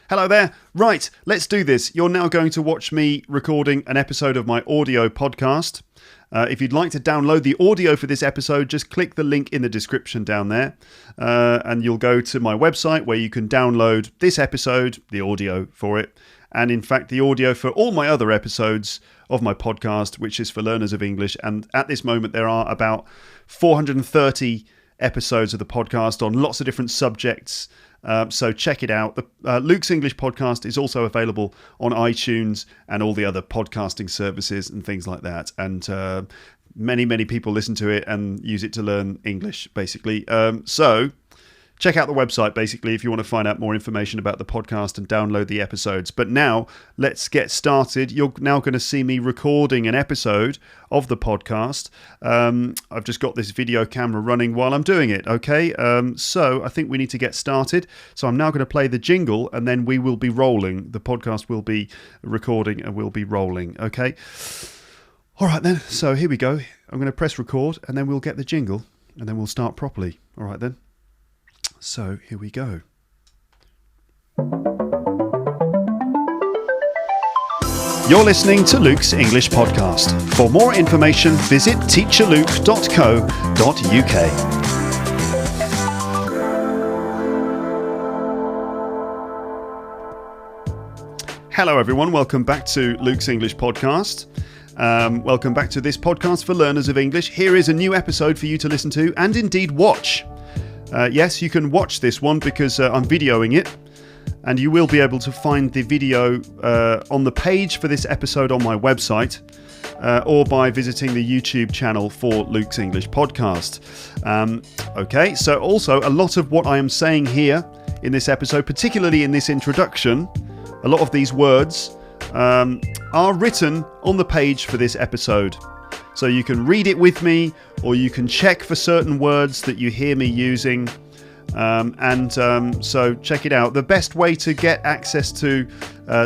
Hello there. Right, let's do this. You're now going to watch me recording an episode of my audio podcast. If you'd like to download the audio for this episode, just click the link in the description down there and you'll go to my website where you can download this episode, the audio for it, and in fact the audio for all my other episodes of my podcast, which is for learners of English. And at this moment there are about 430 episodes of the podcast on lots of different subjects. So check it out. The Luke's English podcast is also available on iTunes and all the other podcasting services and things like that. And many people listen to it and use it to learn English, basically. So check out the website, basically, if you want to find out more information about the podcast and download the episodes. But now, let's get started. You're now going to see me recording an episode of the podcast. I've just got this video camera running while I'm doing it, okay? So I think we need to get started. So I'm now going to play the jingle, and then we will be rolling. The podcast will be recording and we'll be rolling, okay? All right, then. So here we go. I'm going to press record, and then we'll get the jingle, and then we'll start properly. All right, then. So, here we go. You're listening to Luke's English Podcast. For more information, visit teacherluke.co.uk. Hello everyone, welcome back to Luke's English Podcast. Welcome back to this podcast for learners of English. Here is a new episode for you to listen to and indeed watch. Yes, you can watch this one because I'm videoing it, and you will be able to find the video on the page for this episode on my website or by visiting the YouTube channel for Luke's English Podcast. Okay, so also a lot of what I am saying here in this episode, particularly in this introduction, a lot of these words are written on the page for this episode. So you can read it with me, or you can check for certain words that you hear me using. So check it out. The best way to get access to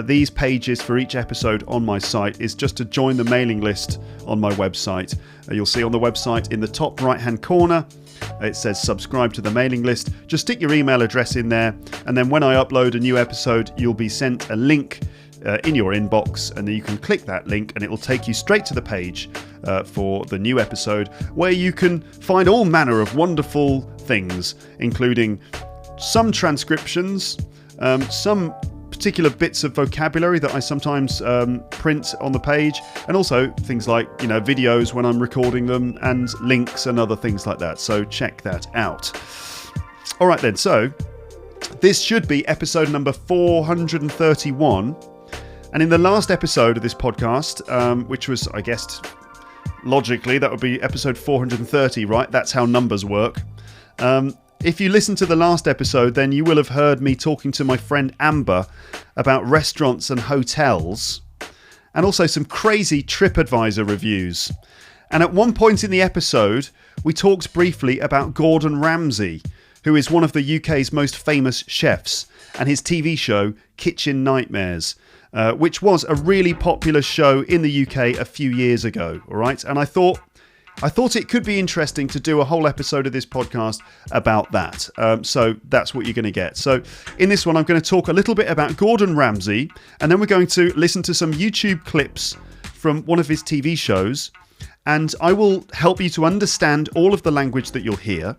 these pages for each episode on my site is just to join the mailing list on my website. You'll see on the website in the top right-hand corner, it says subscribe to the mailing list. Just stick your email address in there, and then when I upload a new episode, you'll be sent a link in your inbox, and then you can click that link and it will take you straight to the page for the new episode, where you can find all manner of wonderful things, including some transcriptions, some particular bits of vocabulary that I sometimes print on the page, and also things like, videos when I'm recording them, and links and other things like that. So check that out. All right then, so this should be episode number 431. And in the last episode of this podcast, which was, I guess, logically, that would be episode 430, right? That's how numbers work. If you listen to the last episode, then you will have heard me talking to my friend Amber about restaurants and hotels, and also some crazy TripAdvisor reviews. And at one point in the episode, we talked briefly about Gordon Ramsay, who is one of the UK's most famous chefs, and his TV show, Kitchen Nightmares. Which was a really popular show in the UK a few years ago, all right? And I thought it could be interesting to do a whole episode of this podcast about that. So that's what you're going to get. So in this one, I'm going to talk a little bit about Gordon Ramsay, and then we're going to listen to some YouTube clips from one of his TV shows, and I will help you to understand all of the language that you'll hear.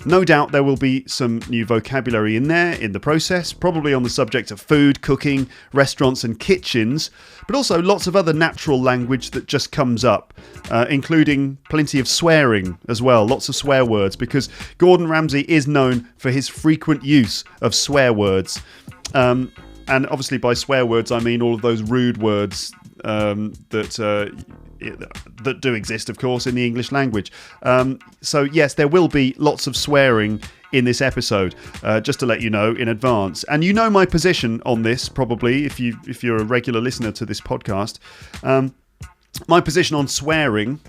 No doubt there will be some new vocabulary in there in the process, probably on the subject of food, cooking, restaurants and kitchens, but also lots of other natural language that just comes up, including plenty of swearing as well, lots of swear words, because Gordon Ramsay is known for his frequent use of swear words. And obviously by swear words I mean all of those rude words that do exist, of course, in the English language. So yes, there will be lots of swearing in this episode, just to let you know in advance. And you know my position on this, probably, if you're a regular listener to this podcast. My position on swearing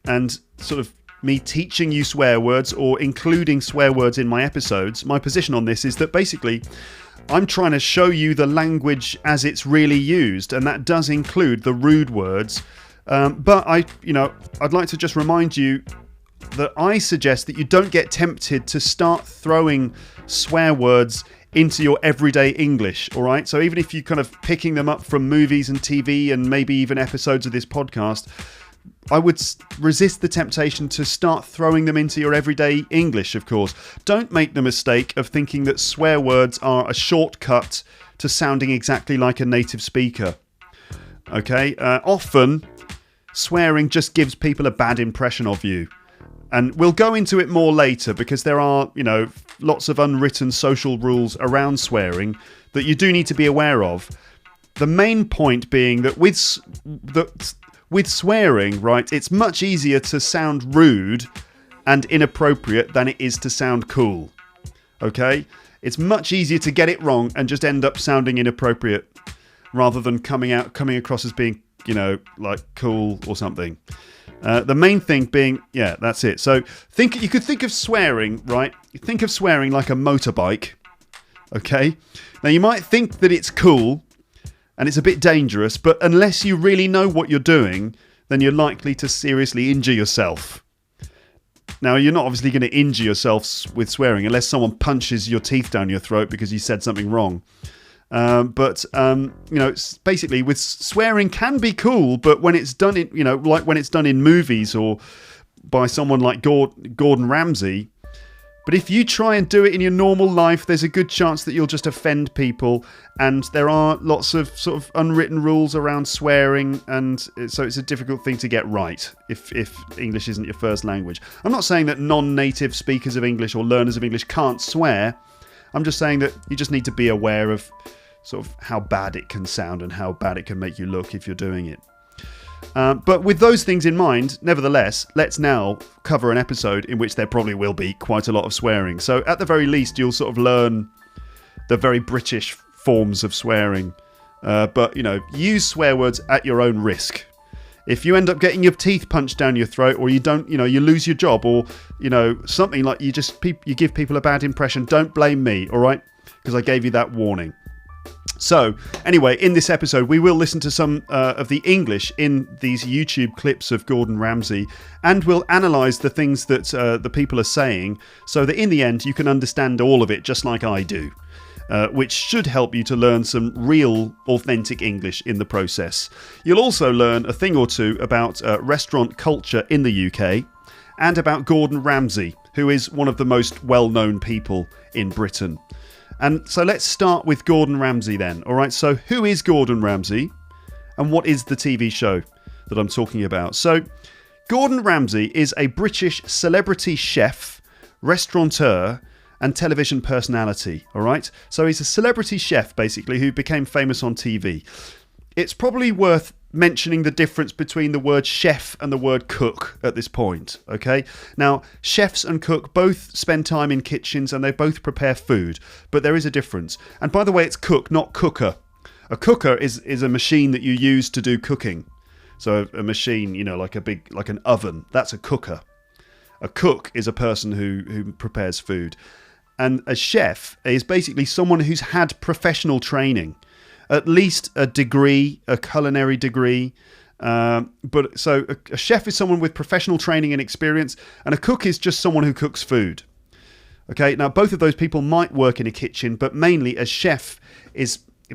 and sort of me teaching you swear words or including swear words in my episodes, my position on this is that basically I'm trying to show you the language as it's really used, and that does include the rude words. But I'd like to just remind you that I suggest that you don't get tempted to start throwing swear words into your everyday English, all right? So even if you're kind of picking them up from movies and TV and maybe even episodes of this podcast, I would resist the temptation to start throwing them into your everyday English, of course. Don't make the mistake of thinking that swear words are a shortcut to sounding exactly like a native speaker. Okay? Often, swearing just gives people a bad impression of you. And we'll go into it more later because there are, lots of unwritten social rules around swearing that you do need to be aware of. The main point being that with swearing, right, it's much easier to sound rude and inappropriate than it is to sound cool. Okay? It's much easier to get it wrong and just end up sounding inappropriate rather than coming across as being, like cool or something. The main thing being, that's it. So you could think of swearing, right? You think of swearing like a motorbike. Okay? Now you might think that it's cool and it's a bit dangerous, but unless you really know what you're doing, then you're likely to seriously injure yourself. Now, you're not obviously going to injure yourself with swearing unless someone punches your teeth down your throat because you said something wrong. But basically, with swearing can be cool, but when it's done in, like when it's done in movies or by someone like Gordon Ramsay. But if you try and do it in your normal life, there's a good chance that you'll just offend people. And there are lots of sort of unwritten rules around swearing. And so it's a difficult thing to get right if English isn't your first language. I'm not saying that non-native speakers of English or learners of English can't swear. I'm just saying that you just need to be aware of sort of how bad it can sound and how bad it can make you look if you're doing it. But with those things in mind, nevertheless, let's now cover an episode in which there probably will be quite a lot of swearing. So at the very least, you'll sort of learn the very British forms of swearing. But, use swear words at your own risk. If you end up getting your teeth punched down your throat, or you don't, you lose your job, or, something like you give people a bad impression, don't blame me, all right? Because I gave you that warning. So, anyway, in this episode, we will listen to some of the English in these YouTube clips of Gordon Ramsay, and we'll analyse the things that the people are saying, so that in the end, you can understand all of it, just like I do, which should help you to learn some real, authentic English in the process. You'll also learn a thing or two about restaurant culture in the UK, and about Gordon Ramsay, who is one of the most well-known people in Britain. And so let's start with Gordon Ramsay then. All right, so who is Gordon Ramsay and what is the TV show that I'm talking about? So Gordon Ramsay is a British celebrity chef, restaurateur and television personality. All right, so he's a celebrity chef basically who became famous on TV. It's probably worth mentioning the difference between the word chef and the word cook at this point, okay? Now, chefs and cook both spend time in kitchens and they both prepare food, but there is a difference. And by the way, it's cook, not cooker. A cooker is a machine that you use to do cooking. So a machine, like an oven, that's a cooker. A cook is a person who prepares food. And a chef is basically someone who's had professional training. At least a degree, a culinary degree. But so a chef is someone with professional training and experience, and a cook is just someone who cooks food. Okay, now both of those people might work in a kitchen, but mainly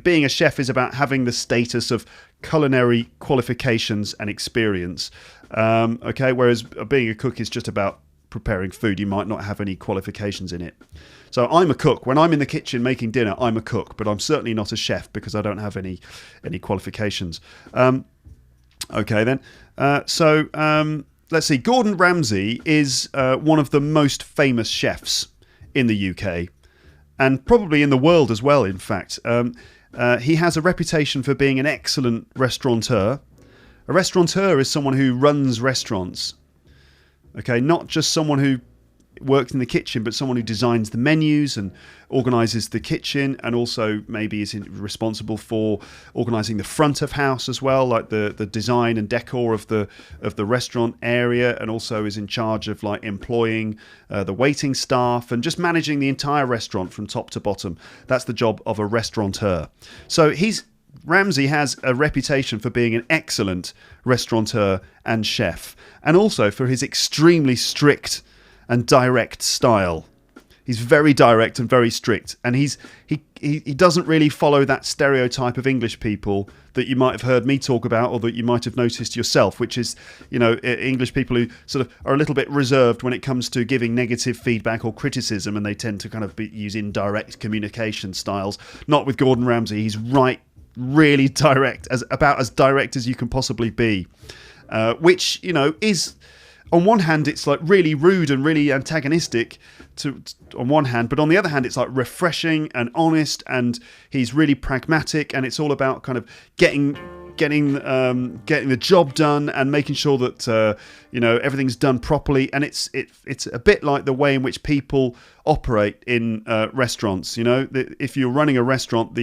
being a chef is about having the status of culinary qualifications and experience. Okay, whereas being a cook is just about preparing food. You might not have any qualifications in it. So I'm a cook. When I'm in the kitchen making dinner, I'm a cook, but I'm certainly not a chef because I don't have any qualifications. Okay then. Let's see. Gordon Ramsay is one of the most famous chefs in the UK and probably in the world as well, in fact. He has a reputation for being an excellent restaurateur. A restaurateur is someone who runs restaurants. Okay, not just someone who works in the kitchen, but someone who designs the menus and organises the kitchen, and also maybe is responsible for organising the front of house as well, like the design and decor of the restaurant area, and also is in charge of like employing the waiting staff and just managing the entire restaurant from top to bottom. That's the job of a restaurateur. So Ramsay has a reputation for being an excellent restaurateur and chef, and also for his extremely strict and direct style. He's very direct and very strict, and he doesn't really follow that stereotype of English people that you might have heard me talk about, or that you might have noticed yourself, which is, English people who sort of are a little bit reserved when it comes to giving negative feedback or criticism, and they tend to kind of use indirect communication styles. Not with Gordon Ramsay. He's really direct, about as direct as you can possibly be, which is, on one hand, it's like really rude and really antagonistic on one hand, but on the other hand, it's like refreshing and honest, and he's really pragmatic, and it's all about kind of getting the job done and making sure that everything's done properly. And it's a bit like the way in which people operate in restaurants. If you're running a restaurant,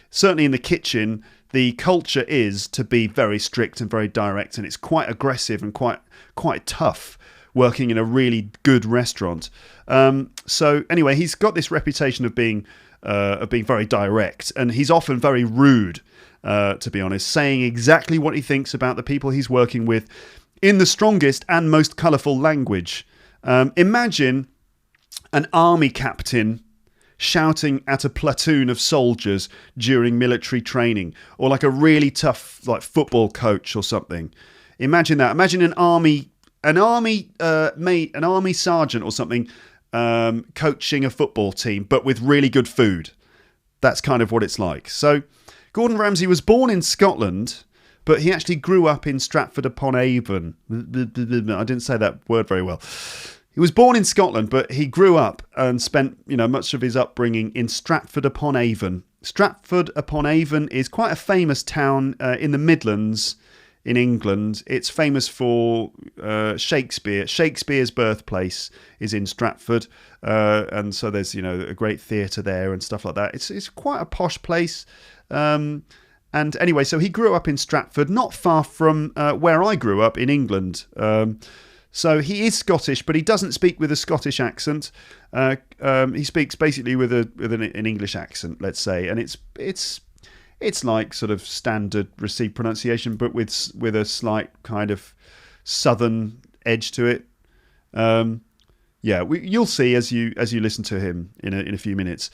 certainly in the kitchen, the culture is to be very strict and very direct, and it's quite aggressive and quite tough working in a really good restaurant. So anyway, he's got this reputation of being very direct, and he's often very rude, to be honest, saying exactly what he thinks about the people he's working with in the strongest and most colourful language. Imagine an army captain shouting at a platoon of soldiers during military training, or like a really tough football coach or something. Imagine that. Imagine an army sergeant or something coaching a football team, but with really good food. That's kind of what it's like. So Gordon Ramsay was born in Scotland, but he actually grew up in Stratford-upon-Avon. I didn't say that word very well. He was born in Scotland, but he grew up and spent much of his upbringing in Stratford-upon-Avon. Stratford-upon-Avon is quite a famous town in the Midlands in England. It's famous for Shakespeare. Shakespeare's birthplace is in Stratford, and so there's a great theatre there and stuff like that. It's quite a posh place. And anyway, so he grew up in Stratford, not far from where I grew up in England. So he is Scottish, but he doesn't speak with a Scottish accent. He speaks basically with an English accent, let's say, and it's like sort of standard received pronunciation, but with a slight kind of southern edge to it. You'll see as you listen to him in a few minutes.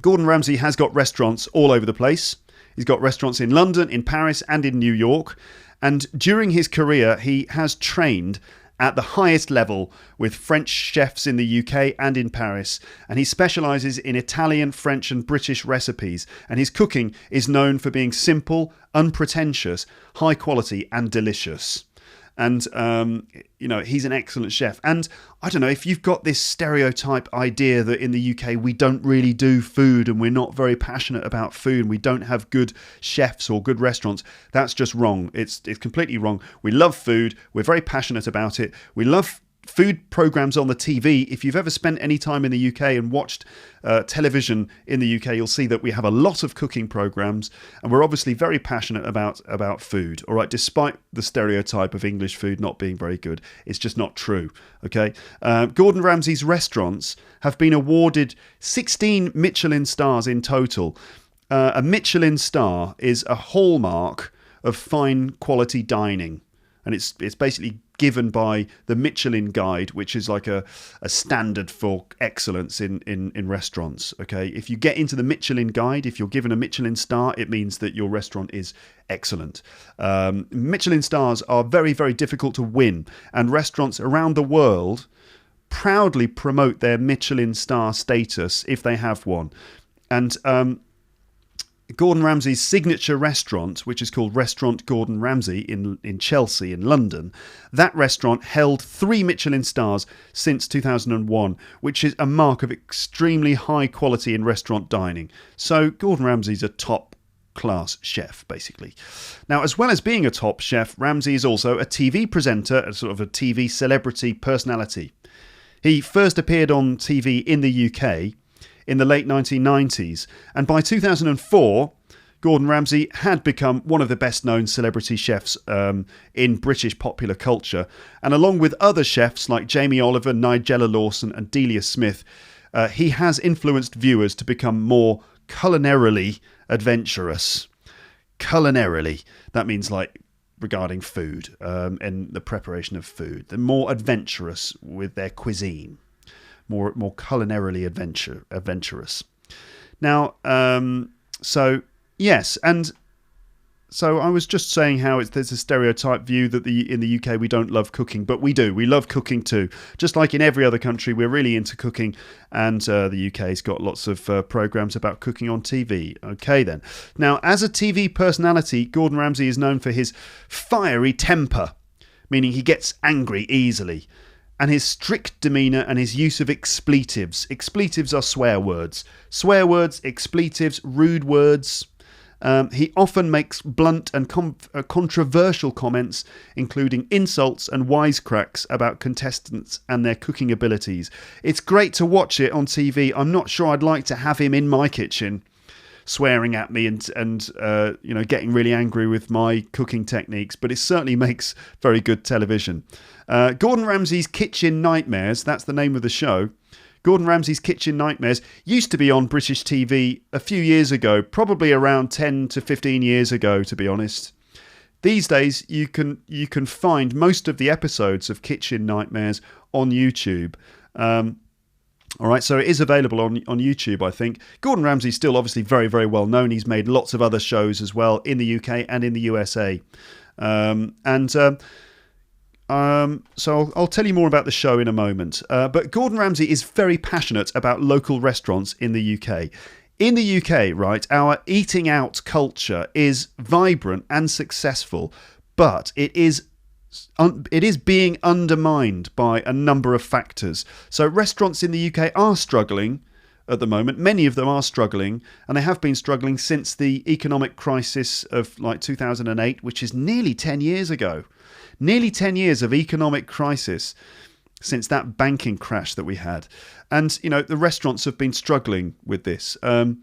Gordon Ramsay has got restaurants all over the place. He's got restaurants in London, in Paris, and in New York. And during his career, he has trained at the highest level with French chefs in the UK and in Paris. And he specialises in Italian, French, and British recipes. And his cooking is known for being simple, unpretentious, high quality, and delicious. And, he's an excellent chef. And I don't know, if you've got this stereotype idea that in the UK we don't really do food and we're not very passionate about food and we don't have good chefs or good restaurants, that's just wrong. It's completely wrong. We love food. We're very passionate about it. We love food programs on the TV. If you've ever spent any time in the UK and watched television in the UK, you'll see that we have a lot of cooking programs, and we're obviously very passionate about food. All right, despite the stereotype of English food not being very good, it's just not true. Okay, Gordon Ramsay's restaurants have been awarded 16 Michelin stars in total. A Michelin star is a hallmark of fine quality dining, and it's basically given by the Michelin Guide, which is like a standard for excellence in restaurants. Okay, if you get into the Michelin Guide, if you're given a Michelin star, it means that your restaurant is excellent. Michelin stars are very, very difficult to win, and restaurants around the world proudly promote their Michelin star status if they have one. And Gordon Ramsay's signature restaurant, which is called Restaurant Gordon Ramsay in Chelsea in London, that restaurant held 3 Michelin stars since 2001, which is a mark of extremely high quality in restaurant dining. So Gordon Ramsay's a top class chef, basically. Now, as well as being a top chef, Ramsay is also a TV presenter, a sort of a TV celebrity personality. He first appeared on TV in the UK in the late 1990s, and by 2004 Gordon Ramsay had become one of the best known celebrity chefs in British popular culture, and along with other chefs like Jamie Oliver, Nigella Lawson and Delia Smith, he has influenced viewers to become more culinarily adventurous. Culinarily, that means like regarding food and the preparation of food. They're more adventurous with their cuisine. more culinarily adventurous. Now, so yes, and so I was just saying how there's a stereotype view that in the UK we don't love cooking, but we do. We love cooking too. Just like in every other country, we're really into cooking, and the UK's got lots of programmes about cooking on TV. Okay then. Now, as a TV personality, Gordon Ramsay is known for his fiery temper, meaning he gets angry easily, and his strict demeanour and his use of expletives. Expletives are swear words. Swear words, expletives, rude words. He often makes blunt and controversial comments, including insults and wisecracks about contestants and their cooking abilities. It's great to watch it on TV. I'm not sure I'd like to have him in my kitchen, swearing at me and getting really angry with my cooking techniques, but it certainly makes very good television. Gordon Ramsay's Kitchen Nightmares, that's the name of the show. Gordon Ramsay's Kitchen Nightmares used to be on British TV a few years ago, probably around 10 to 15 years ago, to be honest. These days, you can find most of the episodes of Kitchen Nightmares on YouTube. All right, so it is available on YouTube, I think. Gordon Ramsay's still obviously very, very well known. He's made lots of other shows as well in the UK and in the USA. So I'll tell you more about the show in a moment. But Gordon Ramsay is very passionate about local restaurants in the UK. In the UK, right, our eating out culture is vibrant and successful, but it is being undermined by a number of factors. So restaurants in the UK are struggling at the moment. Many of them are struggling, and they have been struggling since the economic crisis of like 2008, which is nearly 10 years ago. Nearly 10 years of economic crisis since that banking crash that we had. And, the restaurants have been struggling with this. One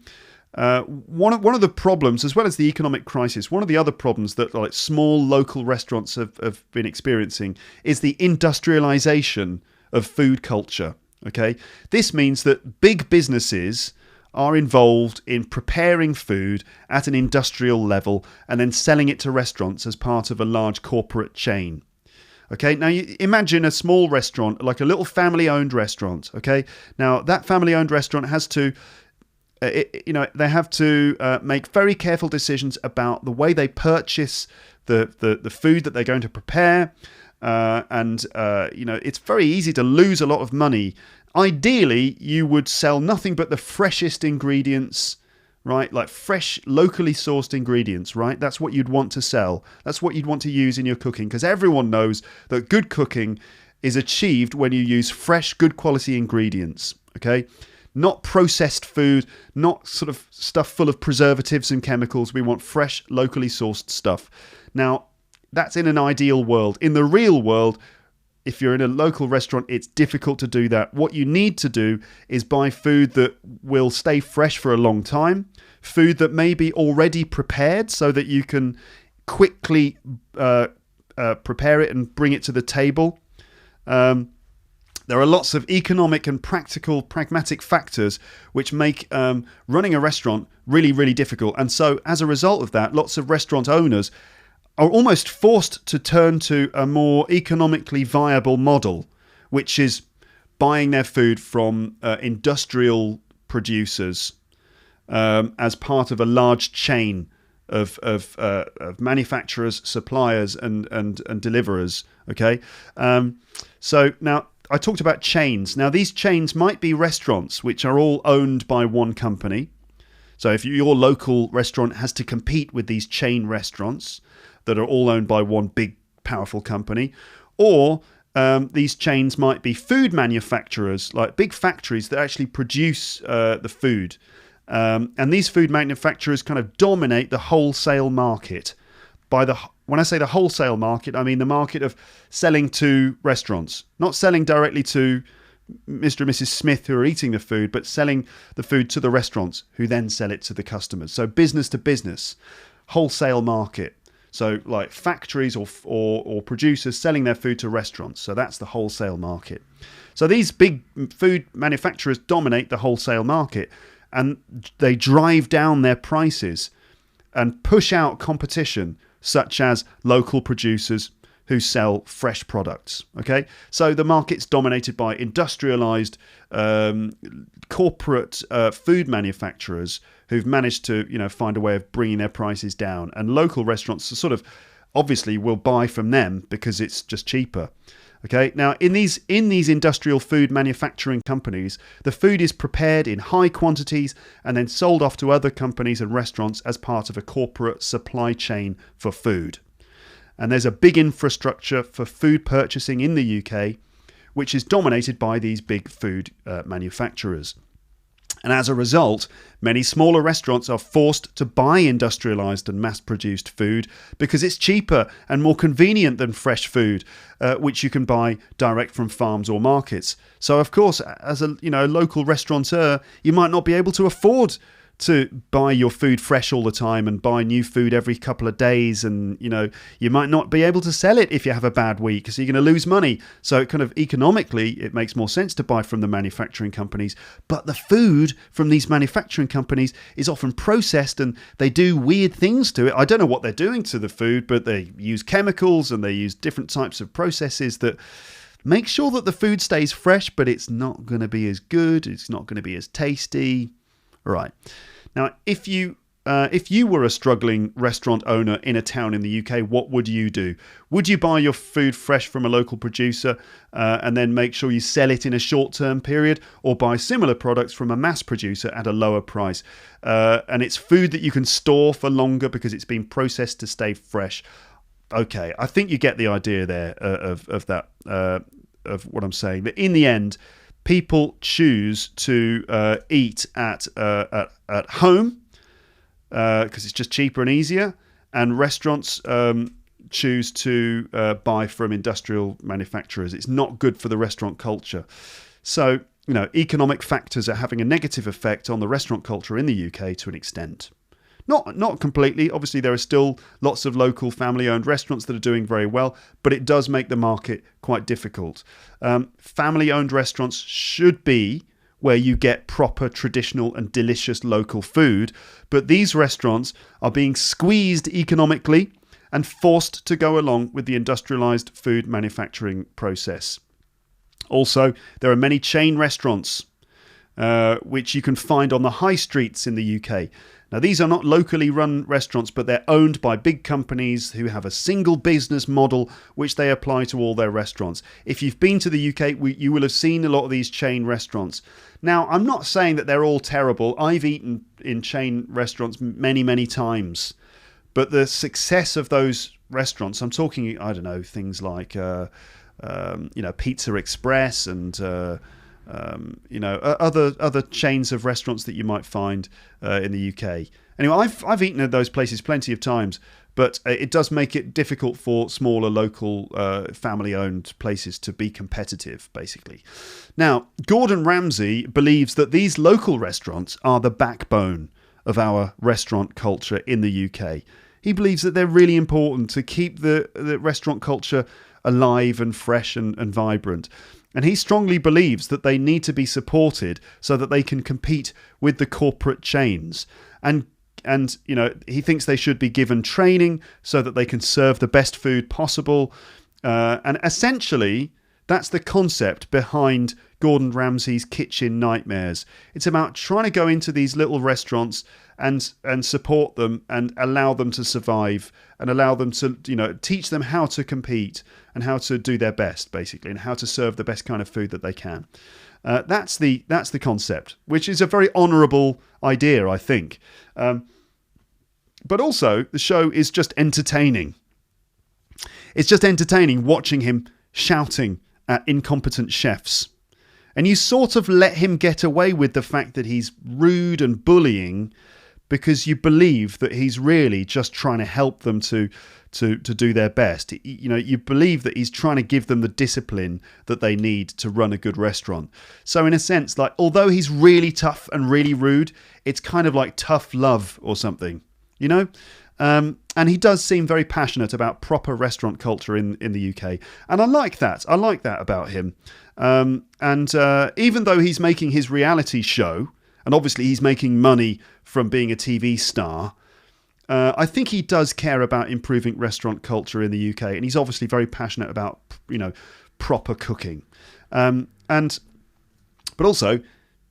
of the problems, as well as the economic crisis, one of the other problems that like small local restaurants have been experiencing is the industrialization of food culture. Okay, this means that big businesses are involved in preparing food at an industrial level and then selling it to restaurants as part of a large corporate chain. Okay, now you imagine a small restaurant, like a little family-owned restaurant. Okay, now that family-owned restaurant has to, they have to make very careful decisions about the way they purchase the food that they're going to prepare. It's very easy to lose a lot of money. Ideally, you would sell nothing but the freshest ingredients, right? Like fresh, locally sourced ingredients, right? That's what you'd want to sell. That's what you'd want to use in your cooking, because everyone knows that good cooking is achieved when you use fresh, good quality ingredients, okay? Not processed food, not sort of stuff full of preservatives and chemicals. We want fresh, locally sourced stuff. Now, that's in an ideal world. In the real world, if you're in a local restaurant, it's difficult to do that. What you need to do is buy food that will stay fresh for a long time, food that may be already prepared so that you can quickly prepare it and bring it to the table. There are lots of economic and pragmatic factors which make running a restaurant really, really difficult. And so as a result of that, lots of restaurant owners are almost forced to turn to a more economically viable model, which is buying their food from industrial producers as part of a large chain of manufacturers, suppliers, and deliverers. Okay, so now I talked about chains. Now these chains might be restaurants which are all owned by one company. So if your local restaurant has to compete with these chain restaurants that are all owned by one big, powerful company, or these chains might be food manufacturers, like big factories that actually produce the food. And these food manufacturers kind of dominate the wholesale market. When I say the wholesale market, I mean the market of selling to restaurants, not selling directly to Mr. and Mrs. Smith who are eating the food, but selling the food to the restaurants who then sell it to the customers. So business to business, wholesale market. So like factories or producers selling their food to restaurants. So that's the wholesale market. So these big food manufacturers dominate the wholesale market, and they drive down their prices and push out competition such as local producers who sell fresh products. Okay, so the market's dominated by industrialized corporate food manufacturers who've managed to, find a way of bringing their prices down, and local restaurants sort of obviously will buy from them because it's just cheaper. Okay, now in these industrial food manufacturing companies, the food is prepared in high quantities and then sold off to other companies and restaurants as part of a corporate supply chain for food. And there's a big infrastructure for food purchasing in the UK, which is dominated by these big food manufacturers. And as a result, many smaller restaurants are forced to buy industrialized and mass-produced food because it's cheaper and more convenient than fresh food, which you can buy direct from farms or markets. So, of course, as a local restaurateur, you might not be able to afford to buy your food fresh all the time and buy new food every couple of days, and you might not be able to sell it if you have a bad week, so you're going to lose money. So it kind of economically it makes more sense to buy from the manufacturing companies, but the food from these manufacturing companies is often processed and they do weird things to it. I don't know what they're doing to the food, but they use chemicals and they use different types of processes that make sure that the food stays fresh, but it's not going to be as good, it's not going to be as tasty. Right. Now, if you were a struggling restaurant owner in a town in the UK, what would you do? Would you buy your food fresh from a local producer and then make sure you sell it in a short-term period, or buy similar products from a mass producer at a lower price? And it's food that you can store for longer because it's been processed to stay fresh. Okay, I think you get the idea there of that, of what I'm saying. That in the end, people choose to eat at home because it's just cheaper and easier, and restaurants choose to buy from industrial manufacturers. It's not good for the restaurant culture. So, economic factors are having a negative effect on the restaurant culture in the UK to an extent. Not completely. Obviously, there are still lots of local family-owned restaurants that are doing very well, but it does make the market quite difficult. Family-owned restaurants should be where you get proper, traditional and delicious local food, but these restaurants are being squeezed economically and forced to go along with the industrialized food manufacturing process. Also, there are many chain restaurants which you can find on the high streets in the UK. Now, these are not locally run restaurants, but they're owned by big companies who have a single business model which they apply to all their restaurants. If you've been to the UK, you will have seen a lot of these chain restaurants. Now, I'm not saying that they're all terrible. I've eaten in chain restaurants many, many times. But the success of those restaurants, I'm talking, I don't know, things like, Pizza Express and... other chains of restaurants that you might find in the UK. Anyway, I've eaten at those places plenty of times, but it does make it difficult for smaller local family-owned places to be competitive, basically. Now, Gordon Ramsay believes that these local restaurants are the backbone of our restaurant culture in the UK. He believes that they're really important to keep the restaurant culture alive and fresh and vibrant. And he strongly believes that they need to be supported so that they can compete with the corporate chains. And he thinks they should be given training so that they can serve the best food possible. And essentially, that's the concept behind Gordon Ramsay's kitchen nightmares. It's about trying to go into these little restaurants and support them and allow them to survive and allow them to, teach them how to compete and how to do their best, basically, and how to serve the best kind of food that they can. That's the concept, which is a very honourable idea, I think. But also, the show is just entertaining. It's just entertaining watching him shouting at incompetent chefs. And you sort of let him get away with the fact that he's rude and bullying because you believe that he's really just trying to help them to do their best. You believe that he's trying to give them the discipline that they need to run a good restaurant. So in a sense, like, although he's really tough and really rude, it's kind of like tough love or something, And he does seem very passionate about proper restaurant culture in the UK. And I like that. I like that about him. And even though he's making his reality show, and obviously he's making money from being a TV star, I think he does care about improving restaurant culture in the UK, and he's obviously very passionate about, proper cooking. But also,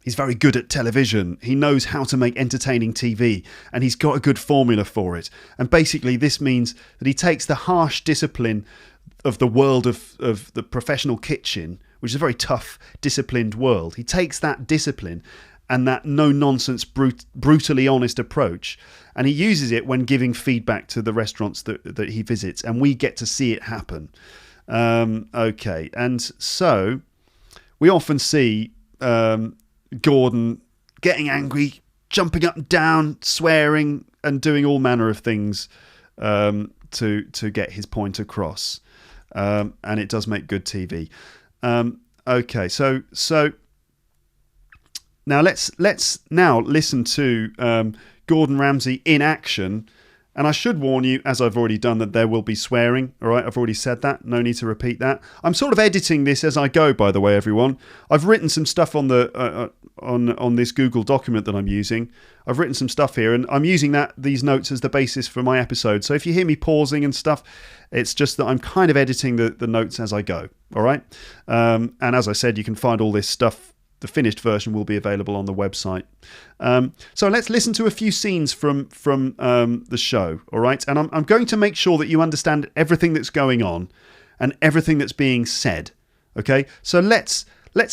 he's very good at television. He knows how to make entertaining TV, and he's got a good formula for it. And basically, this means that he takes the harsh discipline of the world of the professional kitchen, which is a very tough, disciplined world. He takes that discipline and that no-nonsense, brutally honest approach, and he uses it when giving feedback to the restaurants that he visits, and we get to see it happen. Okay, and so we often see Gordon getting angry, jumping up and down, swearing, and doing all manner of things to get his point across. And it does make good TV. Okay, so now let's now listen to Gordon Ramsay in action. And I should warn you, as I've already done, that there will be swearing. All right, I've already said that. No need to repeat that. I'm sort of editing this as I go, by the way, everyone. I've written some stuff on the on this Google document that I'm using. I've written some stuff here, and I'm using these notes as the basis for my episode. So if you hear me pausing and stuff, it's just that I'm kind of editing the notes as I go. All right, and as I said, you can find all this stuff. The finished version will be available on the website. So let's listen to a few scenes from the show, all right? And I'm going to make sure that you understand everything that's going on and everything that's being said, okay? So let's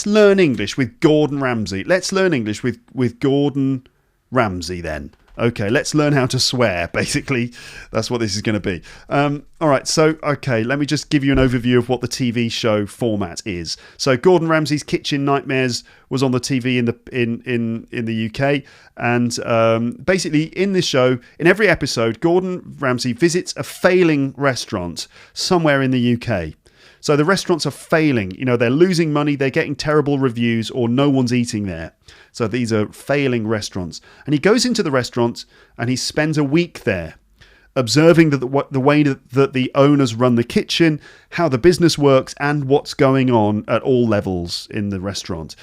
learn English with Gordon Ramsay. Let's learn English with Gordon Ramsay then. Okay, let's learn how to swear, basically. That's what this is going to be. All right, so, okay, let me just give you an overview of what the TV show format is. So Gordon Ramsay's Kitchen Nightmares was on the TV in the UK. And basically, in this show, in every episode, Gordon Ramsay visits a failing restaurant somewhere in the UK. So the restaurants are failing. They're losing money, they're getting terrible reviews, or no one's eating there. So these are failing restaurants. And he goes into the restaurant and he spends a week there, observing the way that the owners run the kitchen, how the business works, and what's going on at all levels in the restaurant.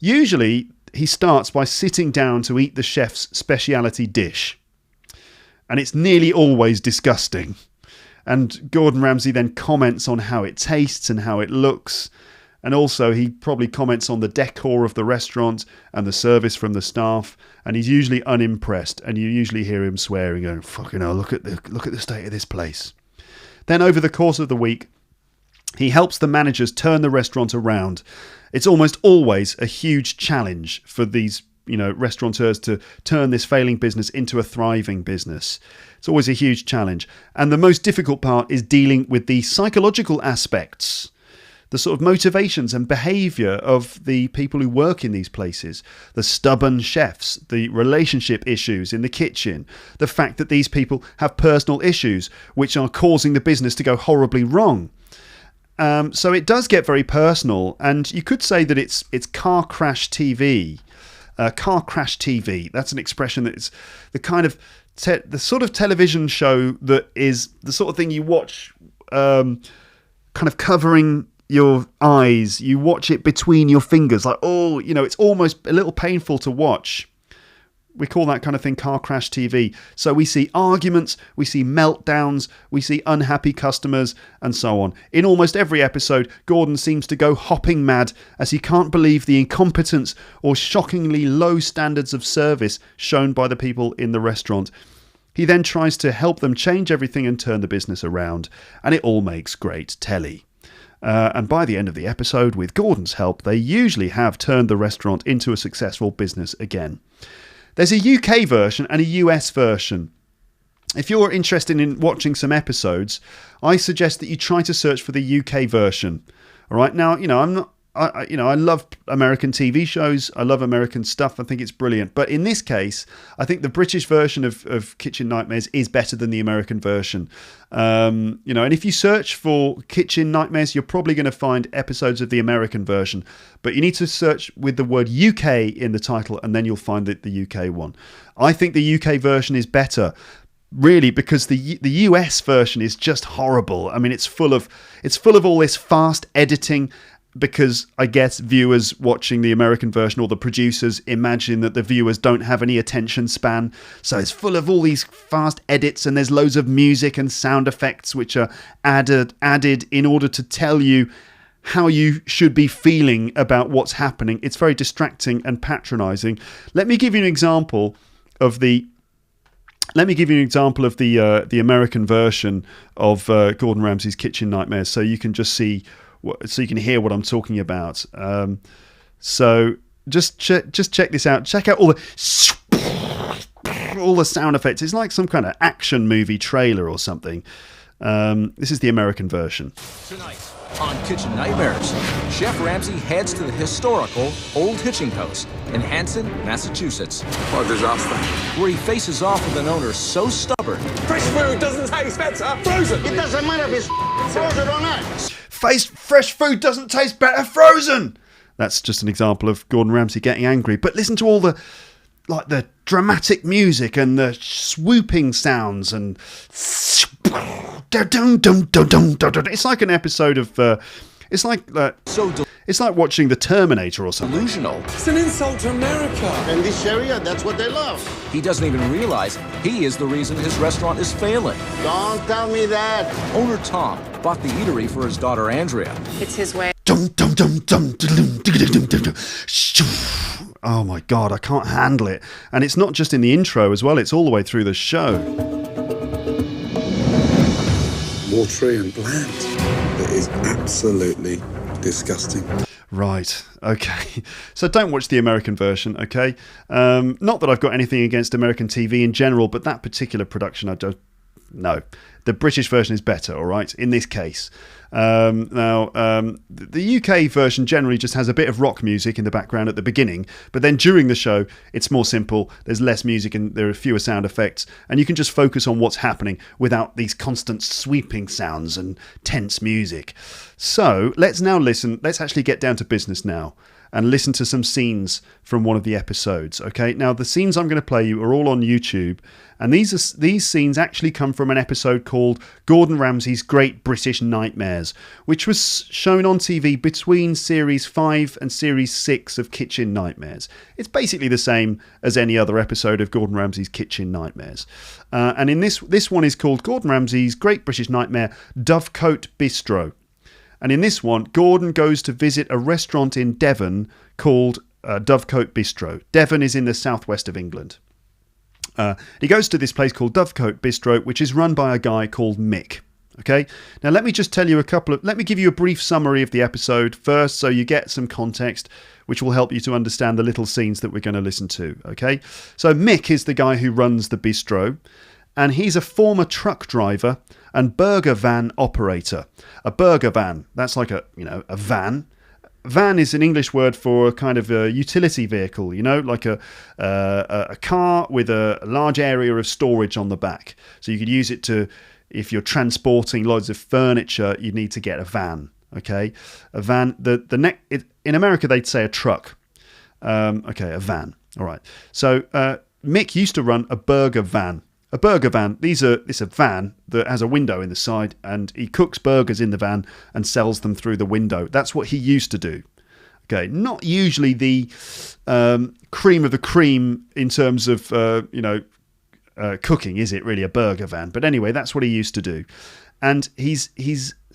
Usually, he starts by sitting down to eat the chef's speciality dish. And it's nearly always disgusting. And Gordon Ramsay then comments on how it tastes and how it looks. And also he probably comments on the decor of the restaurant and the service from the staff. And he's usually unimpressed. And you usually hear him swearing, going, "Fucking hell, look at the state of this place." Then over the course of the week, he helps the managers turn the restaurant around. It's almost always a huge challenge for these restaurateurs to turn this failing business into a thriving business. It's always a huge challenge. And the most difficult part is dealing with the psychological aspects, the sort of motivations and behaviour of the people who work in these places, the stubborn chefs, the relationship issues in the kitchen, the fact that these people have personal issues which are causing the business to go horribly wrong. So it does get very personal, and you could say that it's car crash TV. Car crash TV. That's an expression that is the kind of the sort of television show that is the sort of thing you watch kind of covering your eyes. You watch it between your fingers, like, it's almost a little painful to watch. We call that kind of thing car crash TV. So we see arguments, we see meltdowns, we see unhappy customers, and so on. In almost every episode, Gordon seems to go hopping mad as he can't believe the incompetence or shockingly low standards of service shown by the people in the restaurant. He then tries to help them change everything and turn the business around, and it all makes great telly. And by the end of the episode, with Gordon's help, they usually have turned the restaurant into a successful business again. There's a UK version and a US version. If you're interested in watching some episodes, I suggest that you try to search for the UK version. All right. Now, I love American TV shows. I love American stuff. I think it's brilliant. But in this case, I think the British version of Kitchen Nightmares is better than the American version. And if you search for Kitchen Nightmares, you're probably going to find episodes of the American version. But you need to search with the word UK in the title, and then you'll find the UK one. I think the UK version is better, really, because the US version is just horrible. I mean, it's full of all this fast editing because I guess viewers watching the American version, or the producers, imagine that the viewers don't have any attention span. So it's full of all these fast edits, and there's loads of music and sound effects which are added in order to tell you how you should be feeling about what's happening. It's very distracting and patronizing. Let me give you an example of the American version of Gordon Ramsay's Kitchen Nightmares, so you can just see, so you can hear what I'm talking about. So just check this out. Check out all the sound effects. It's like some kind of action movie trailer or something. This is the American version. Tonight on Kitchen Nightmares, Chef Ramsay heads to the historical Old Hitching Post in Hanson, Massachusetts. What a disaster. Where he faces off with an owner so stubborn. Fresh food doesn't taste better frozen. It doesn't matter if it's frozen or not. Fresh food doesn't taste better frozen. That's just an example of Gordon Ramsay getting angry. But listen to all the dramatic music and the swooping sounds, and it's like an episode of it's like watching The Terminator or something. Delusional. It's an insult to America. In this area, that's what they love. He doesn't even realize he is the reason his restaurant is failing. Don't tell me that. Owner Tom bought the eatery for his daughter Andrea. It's his way. Oh my God, I can't handle it. And it's not just in the intro as well, it's all the way through the show. Watery and bland. It is absolutely disgusting. Right, okay. So don't watch the American version, okay? Not that I've got anything against American TV in general, but that particular production, I don't know. The British version is better, all right, in this case. The UK version generally just has a bit of rock music in the background at the beginning, but then during the show, it's more simple. There's less music and there are fewer sound effects, and you can just focus on what's happening without these constant sweeping sounds and tense music. So let's now listen. Let's actually get down to business now and listen to some scenes from one of the episodes. Okay, now the scenes I'm going to play you are all on YouTube, and these scenes actually come from an episode called Gordon Ramsay's Great British Nightmares, which was shown on TV between Series 5 and Series 6 of Kitchen Nightmares. It's basically the same as any other episode of Gordon Ramsay's Kitchen Nightmares. And in this one is called Gordon Ramsay's Great British Nightmare, Dovecot Bistro. And in this one, Gordon goes to visit a restaurant in Devon called Dovecot Bistro. Devon is in the southwest of England. He goes to this place called Dovecot Bistro, which is run by a guy called Mick. Okay, now let me just tell you let me give you a brief summary of the episode first, so you get some context, which will help you to understand the little scenes that we're going to listen to. Okay, so Mick is the guy who runs the bistro, and he's a former truck driver and burger van operator. A burger van, that's like a van. Van is an English word for a kind of a utility vehicle, like a car with a large area of storage on the back. So you could use it to, if you're transporting loads of furniture, you need to get a van. Okay, a van. In America they'd say a truck. A van. All right. So Mick used to run a burger van. A burger van, it's a van that has a window in the side, and he cooks burgers in the van and sells them through the window. That's what he used to do. Okay, not usually the cream of the cream in terms of, cooking, is it really, a burger van? But anyway, that's what he used to do. And he's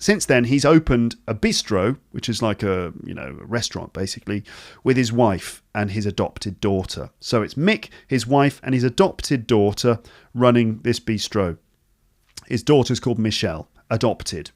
since then he's opened a bistro, which is like a restaurant basically, with his wife and his adopted daughter. So it's Mick, his wife, and his adopted daughter running this bistro. His daughter's called Michelle, adopted.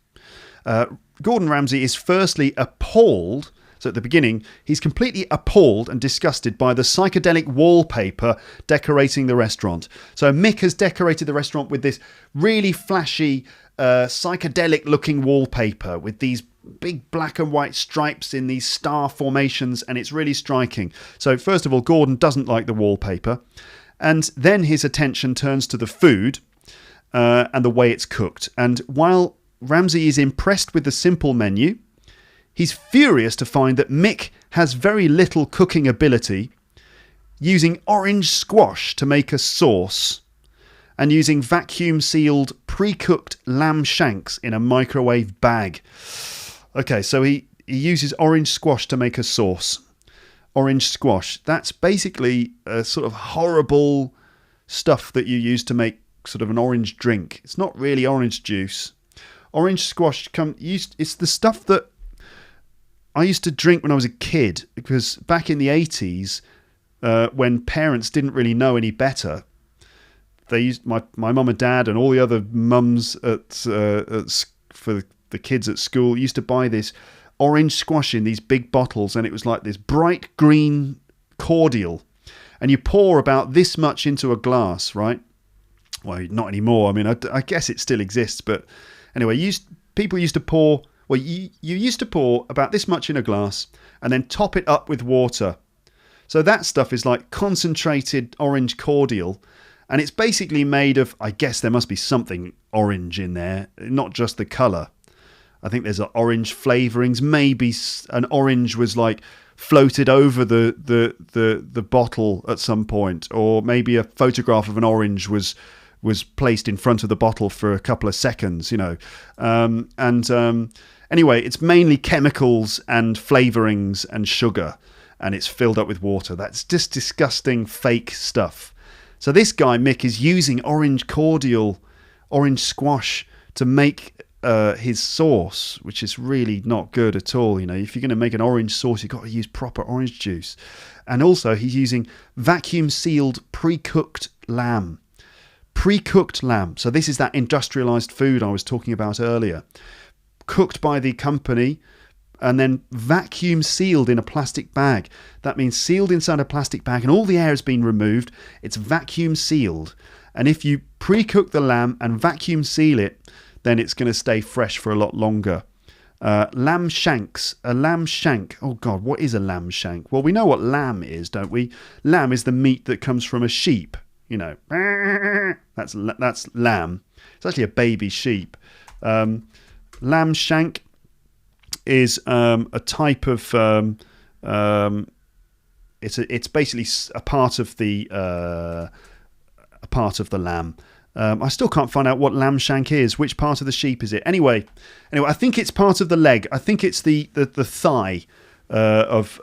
Gordon Ramsay is firstly appalled. So at the beginning, he's completely appalled and disgusted by the psychedelic wallpaper decorating the restaurant. So Mick has decorated the restaurant with this really flashy, psychedelic-looking wallpaper with these big black and white stripes in these star formations, and it's really striking. So first of all, Gordon doesn't like the wallpaper, and then his attention turns to the food and the way it's cooked. And while Ramsay is impressed with the simple menu, he's furious to find that Mick has very little cooking ability, using orange squash to make a sauce and using vacuum-sealed pre-cooked lamb shanks in a microwave bag. Okay, so he he uses orange squash to make a sauce. Orange squash. That's basically a sort of horrible stuff that you use to make sort of an orange drink. It's not really orange juice. Orange squash it's the stuff that I used to drink when I was a kid, because back in the 80s, when parents didn't really know any better, they used my mum and dad and all the other mums for the kids at school used to buy this orange squash in these big bottles, and it was like this bright green cordial, and you pour about this much into a glass, right? Well, not anymore. I mean, I guess it still exists, but anyway, people used to pour. Well, you used to pour about this much in a glass and then top it up with water. So that stuff is like concentrated orange cordial, and it's basically made of, I guess there must be something orange in there, not just the colour. I think there's orange flavourings. Maybe an orange was like floated over the bottle at some point, or maybe a photograph of an orange was placed in front of the bottle for a couple of seconds, anyway, it's mainly chemicals and flavourings and sugar, and it's filled up with water. That's just disgusting fake stuff. So this guy, Mick, is using orange cordial, orange squash to make his sauce, which is really not good at all. If you're going to make an orange sauce, you've got to use proper orange juice. And also he's using vacuum sealed pre-cooked lamb. Pre-cooked lamb. So this is that industrialized food I was talking about earlier. Cooked by the company and then vacuum sealed in a plastic bag. That means sealed inside a plastic bag and all the air has been removed. It's vacuum sealed. And if you pre-cook the lamb and vacuum seal it, then it's going to stay fresh for a lot longer. Lamb shanks. A lamb shank. Oh God, what is a lamb shank? Well, we know what lamb is, don't we? Lamb is the meat that comes from a sheep. That's lamb. It's actually a baby sheep. Lamb shank is a type of. It's basically a part of the lamb. I still can't find out what lamb shank is. Which part of the sheep is it? Anyway, I think it's part of the leg. I think it's the thigh of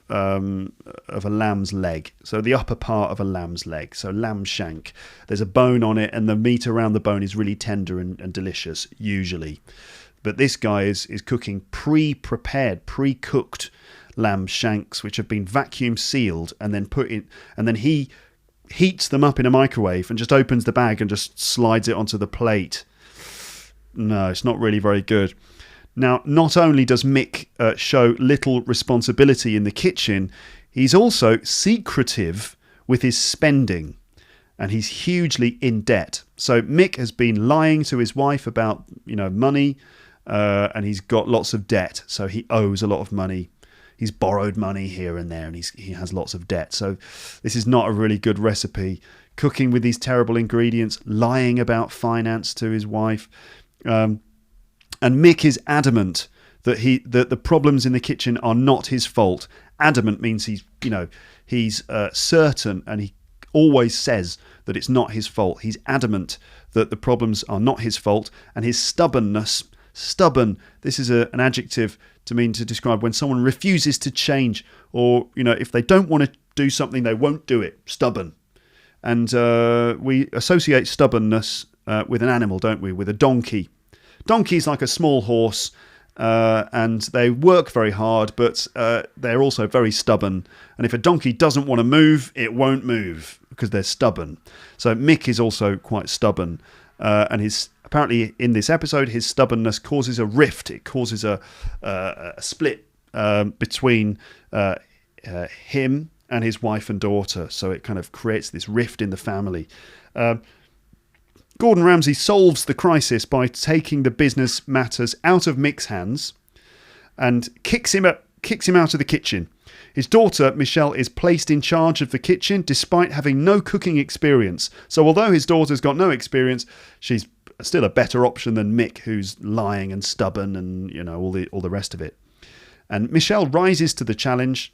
a lamb's leg. So the upper part of a lamb's leg. So lamb shank. There's a bone on it, and the meat around the bone is really tender and delicious, usually. But this guy is cooking pre-prepared, pre-cooked lamb shanks, which have been vacuum sealed and then put in, and then he heats them up in a microwave and just opens the bag and just slides it onto the plate. No, it's not really very good. Now, not only does Mick show little responsibility in the kitchen, he's also secretive with his spending, and he's hugely in debt. So Mick has been lying to his wife about, money, and he's got lots of debt. So he owes a lot of money. He's borrowed money here and there, and he has lots of debt. So this is not a really good recipe. Cooking with these terrible ingredients, lying about finance to his wife. And Mick is adamant that the problems in the kitchen are not his fault. Adamant means he's certain, and he always says that it's not his fault. He's adamant that the problems are not his fault, and his stubbornness. Stubborn. This is an adjective to describe when someone refuses to change, or if they don't want to do something, they won't do it. Stubborn. And we associate stubbornness with an animal, don't we? With a donkey. Donkey's like a small horse, and they work very hard, but they're also very stubborn. And if a donkey doesn't want to move, it won't move because they're stubborn. So Mick is also quite stubborn, and apparently in this episode, his stubbornness causes a rift. It causes a split between him and his wife and daughter. So it kind of creates this rift in the family. Gordon Ramsay solves the crisis by taking the business matters out of Mick's hands and kicks him out of the kitchen. His daughter, Michelle, is placed in charge of the kitchen despite having no cooking experience. So although his daughter's got no experience, she's still a better option than Mick, who's lying and stubborn and all the rest of it. And Michelle rises to the challenge.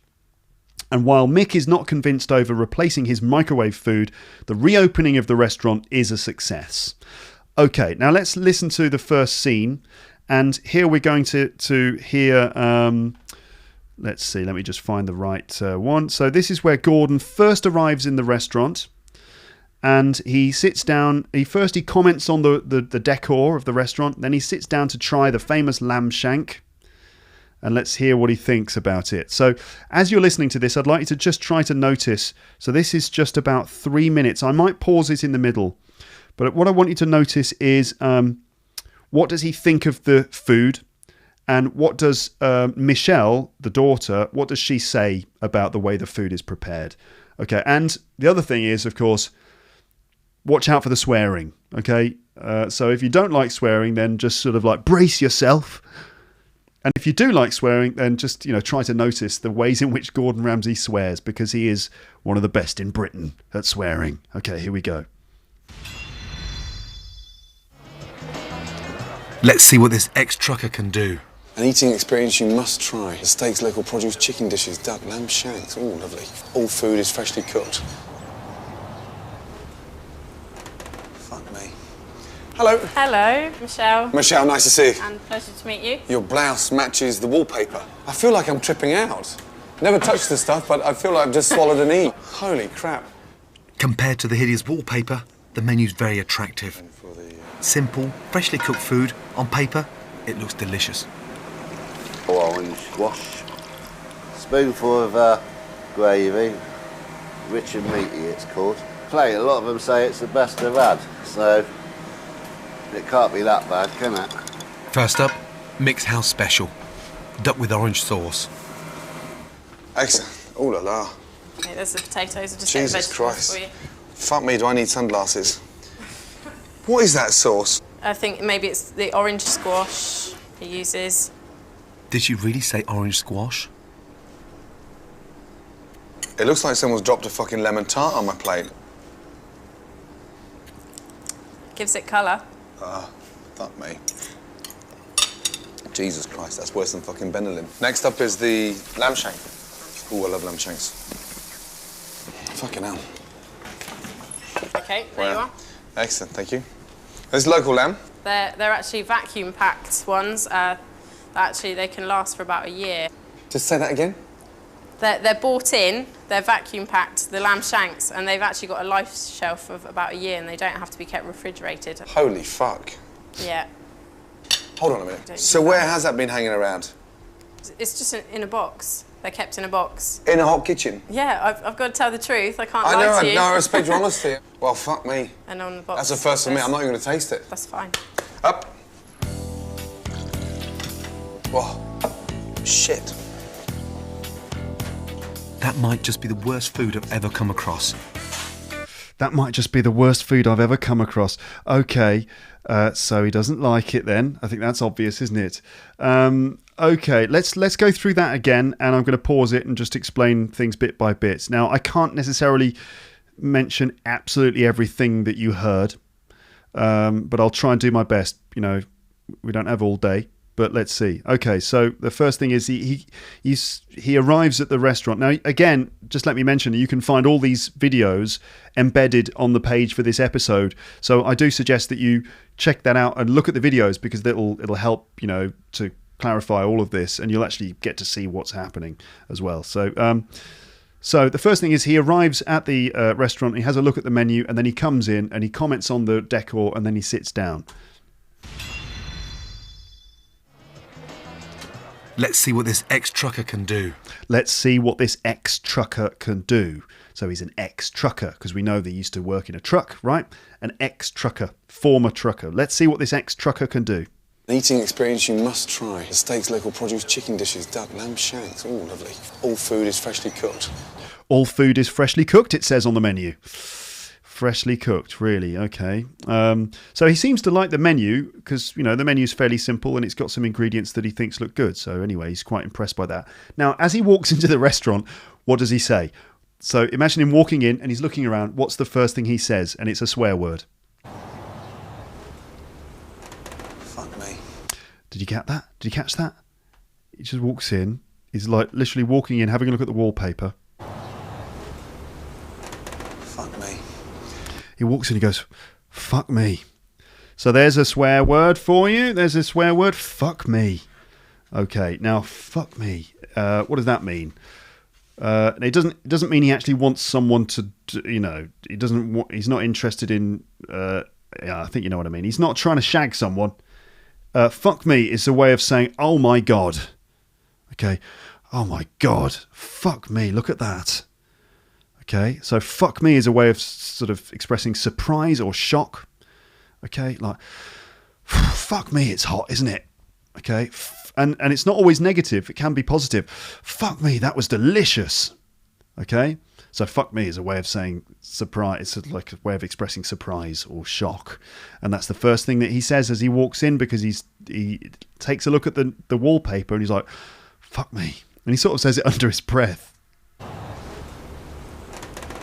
And while Mick is not convinced over replacing his microwave food, the reopening of the restaurant is a success. Okay, now let's listen to the first scene And here we're going to hear, let's see, let me just find the right one. So this is where Gordon first arrives in the restaurant, and he sits down. He comments on the decor of the restaurant, then he sits down to try the famous lamb shank. And let's hear what he thinks about it. So as you're listening to this, I'd like you to just try to notice. So this is just about 3 minutes. I might pause it in the middle. But what I want you to notice is what does he think of the food? And what does Michelle, the daughter, what does she say about the way the food is prepared? Okay, and the other thing is, of course, watch out for the swearing. Okay, so if you don't like swearing, then just sort of like brace yourself. And if you do like swearing, then just, try to notice the ways in which Gordon Ramsay swears, because he is one of the best in Britain at swearing. Okay, here we go. Let's see what this ex-trucker can do. An eating experience you must try. The steaks, local produce, chicken dishes, duck, lamb shanks. Oh, lovely. All food is freshly cooked. Fuck me. Hello. Hello, Michelle. Michelle, nice to see you. And pleasure to meet you. Your blouse matches the wallpaper. I feel like I'm tripping out. Never touched this stuff, but I feel like I've just swallowed an E. Holy crap. Compared to the hideous wallpaper, the menu's very attractive. Simple, freshly cooked food. On paper, it looks delicious. Orange squash. Spoonful of gravy. Rich and meaty, it's called. Plate, a lot of them say it's the best they've had, so it can't be that bad, can it? First up, Mick's House Special. Duck with orange sauce. Excellent. Ooh la la. Okay, there's the potatoes. Just Jesus Christ. for you. Fuck me, do I need sunglasses? What is that sauce? I think maybe it's the orange squash he uses. Did she really say orange squash? It looks like someone's dropped a fucking lemon tart on my plate. Gives it colour. Fuck me. Jesus Christ, that's worse than fucking Benelin. Next up is the lamb shank. Ooh, I love lamb shanks. Fucking hell. Okay, there you are. Excellent, thank you. There's local lamb. They're actually vacuum-packed ones. Actually, they can last for about a year. Just say that again. They're bought in, they're vacuum-packed, the lamb shanks, and they've actually got a life shelf of about a year, and they don't have to be kept refrigerated. Holy fuck. Yeah. Hold on a minute. So where has that been hanging around? It's just in a box. They're kept in a box. In a hot kitchen? Yeah, I've got to tell the truth. I can't I lie know, to you. I respect your honesty. Well, fuck me. And on the box. That's a first for me. I'm not even going to taste it. That's fine. Up. Whoa. Shit. That might just be the worst food I've ever come across. That might just be the worst food I've ever come across. Okay, so he doesn't like it then. I think that's obvious, isn't it? Okay, let's go through that again, and I'm going to pause it and just explain things bit by bit. Now, I can't necessarily mention absolutely everything that you heard, but I'll try and do my best. We don't have all day. But let's see. Okay, so the first thing is he arrives at the restaurant. Now, again, just let me mention, you can find all these videos embedded on the page for this episode. So I do suggest that you check that out and look at the videos, because it'll help, to clarify all of this, and you'll actually get to see what's happening as well. So the first thing is he arrives at the restaurant, he has a look at the menu, and then he comes in and he comments on the decor, and then he sits down. Let's see what this ex-trucker can do. Let's see what this ex-trucker can do. So he's an ex-trucker, because we know they used to work in a truck, right? An ex-trucker, former trucker. Let's see what this ex-trucker can do. An eating experience you must try. The steaks, local produce, chicken dishes, duck, lamb shanks. Oh, lovely. All food is freshly cooked. All food is freshly cooked, it says on the menu. Freshly cooked, really, okay. So he seems to like the menu, because, the menu's fairly simple and it's got some ingredients that he thinks look good. So anyway, he's quite impressed by that. Now, as he walks into the restaurant, what does he say? So imagine him walking in and he's looking around. What's the first thing he says? And it's a swear word. Fuck me. Did you get that? Did you catch that? He just walks in. He's like literally walking in, having a look at the wallpaper. Fuck me. He walks in and he goes, fuck me. So there's a swear word for you. There's a swear word. Fuck me. Okay, now fuck me. What does that mean? It doesn't mean he actually wants someone to, you know, he's not interested in, yeah, I think you know what I mean. He's not trying to shag someone. Fuck me is a way of saying, oh my God. Okay. Oh my God. Fuck me. Look at that. Okay. So fuck me is a way of sort of expressing surprise or shock. Okay. Like, fuck me. It's hot, isn't it? Okay. And it's not always negative. It can be positive. Fuck me. That was delicious. Okay. So fuck me is a way of saying surprise. It's like a way of expressing surprise or shock. And that's the first thing that he says as he walks in, because he takes a look at the wallpaper and he's like, fuck me. And he sort of says it under his breath.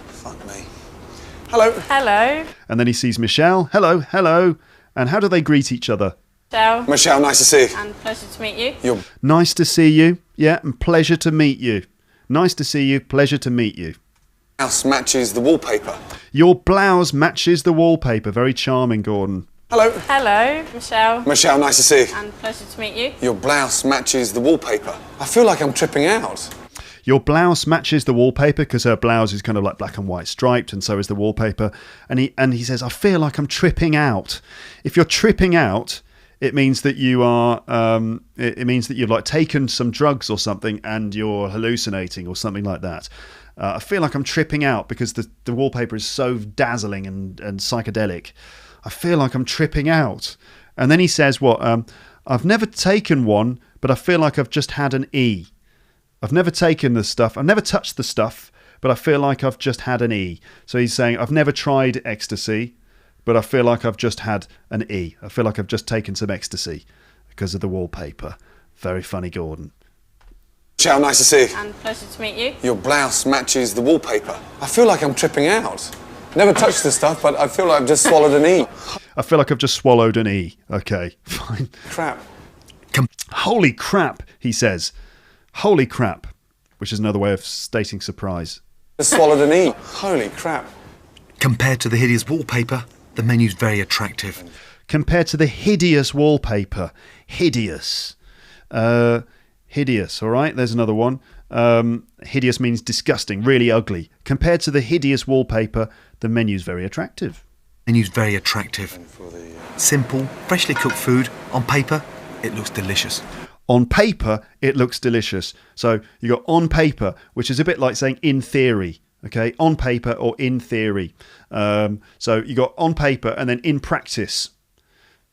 Fuck me. Hello. Hello. And then he sees Michelle. Hello, hello. And how do they greet each other? Michelle, nice to see you. And pleasure to meet you. Your Nice to see you. Yeah, and pleasure to meet you. Nice to see you. Pleasure to meet you. house matches the wallpaper. Your blouse matches the wallpaper. Very charming, Gordon. Hello. Hello, Michelle. Michelle, nice to see you. And pleasure to meet you. Your blouse matches the wallpaper. I feel like I'm tripping out. Your blouse matches the wallpaper, because her blouse is kind of like black and white striped, and so is the wallpaper. And he says, I feel like I'm tripping out. If you're tripping out, it means that you are. It means that you've like taken some drugs or something, and you're hallucinating or something like that. I feel like I'm tripping out because the wallpaper is so dazzling and psychedelic. I feel like I'm tripping out. And then he says, "What? I've never taken one, but I feel like I've just had an E. I've never taken the stuff. I've never touched the stuff, but I feel like I've just had an E." So he's saying, I've never tried ecstasy, but I feel like I've just had an E. I feel like I've just taken some ecstasy because of the wallpaper. Very funny, Gordon. Michelle, nice to see you. And pleasure to meet you. Your blouse matches the wallpaper. I feel like I'm tripping out. Never touched the stuff, but I feel like I've just swallowed an E. I feel like I've just swallowed an E. Okay, fine. Crap. Holy crap, he says. Holy crap, which is another way of stating surprise. Just swallowed an E. Holy crap. Compared to the hideous wallpaper, the menu's very attractive. Compared to the hideous wallpaper. Hideous. Hideous, all right? There's another one. Hideous means disgusting, really ugly. Compared to the hideous wallpaper, the menu's very attractive. Menu's very attractive. Simple, freshly cooked food. On paper, it looks delicious. On paper, it looks delicious. So you got on paper, which is a bit like saying in theory. Okay, on paper or in theory. So you got on paper and then in practice.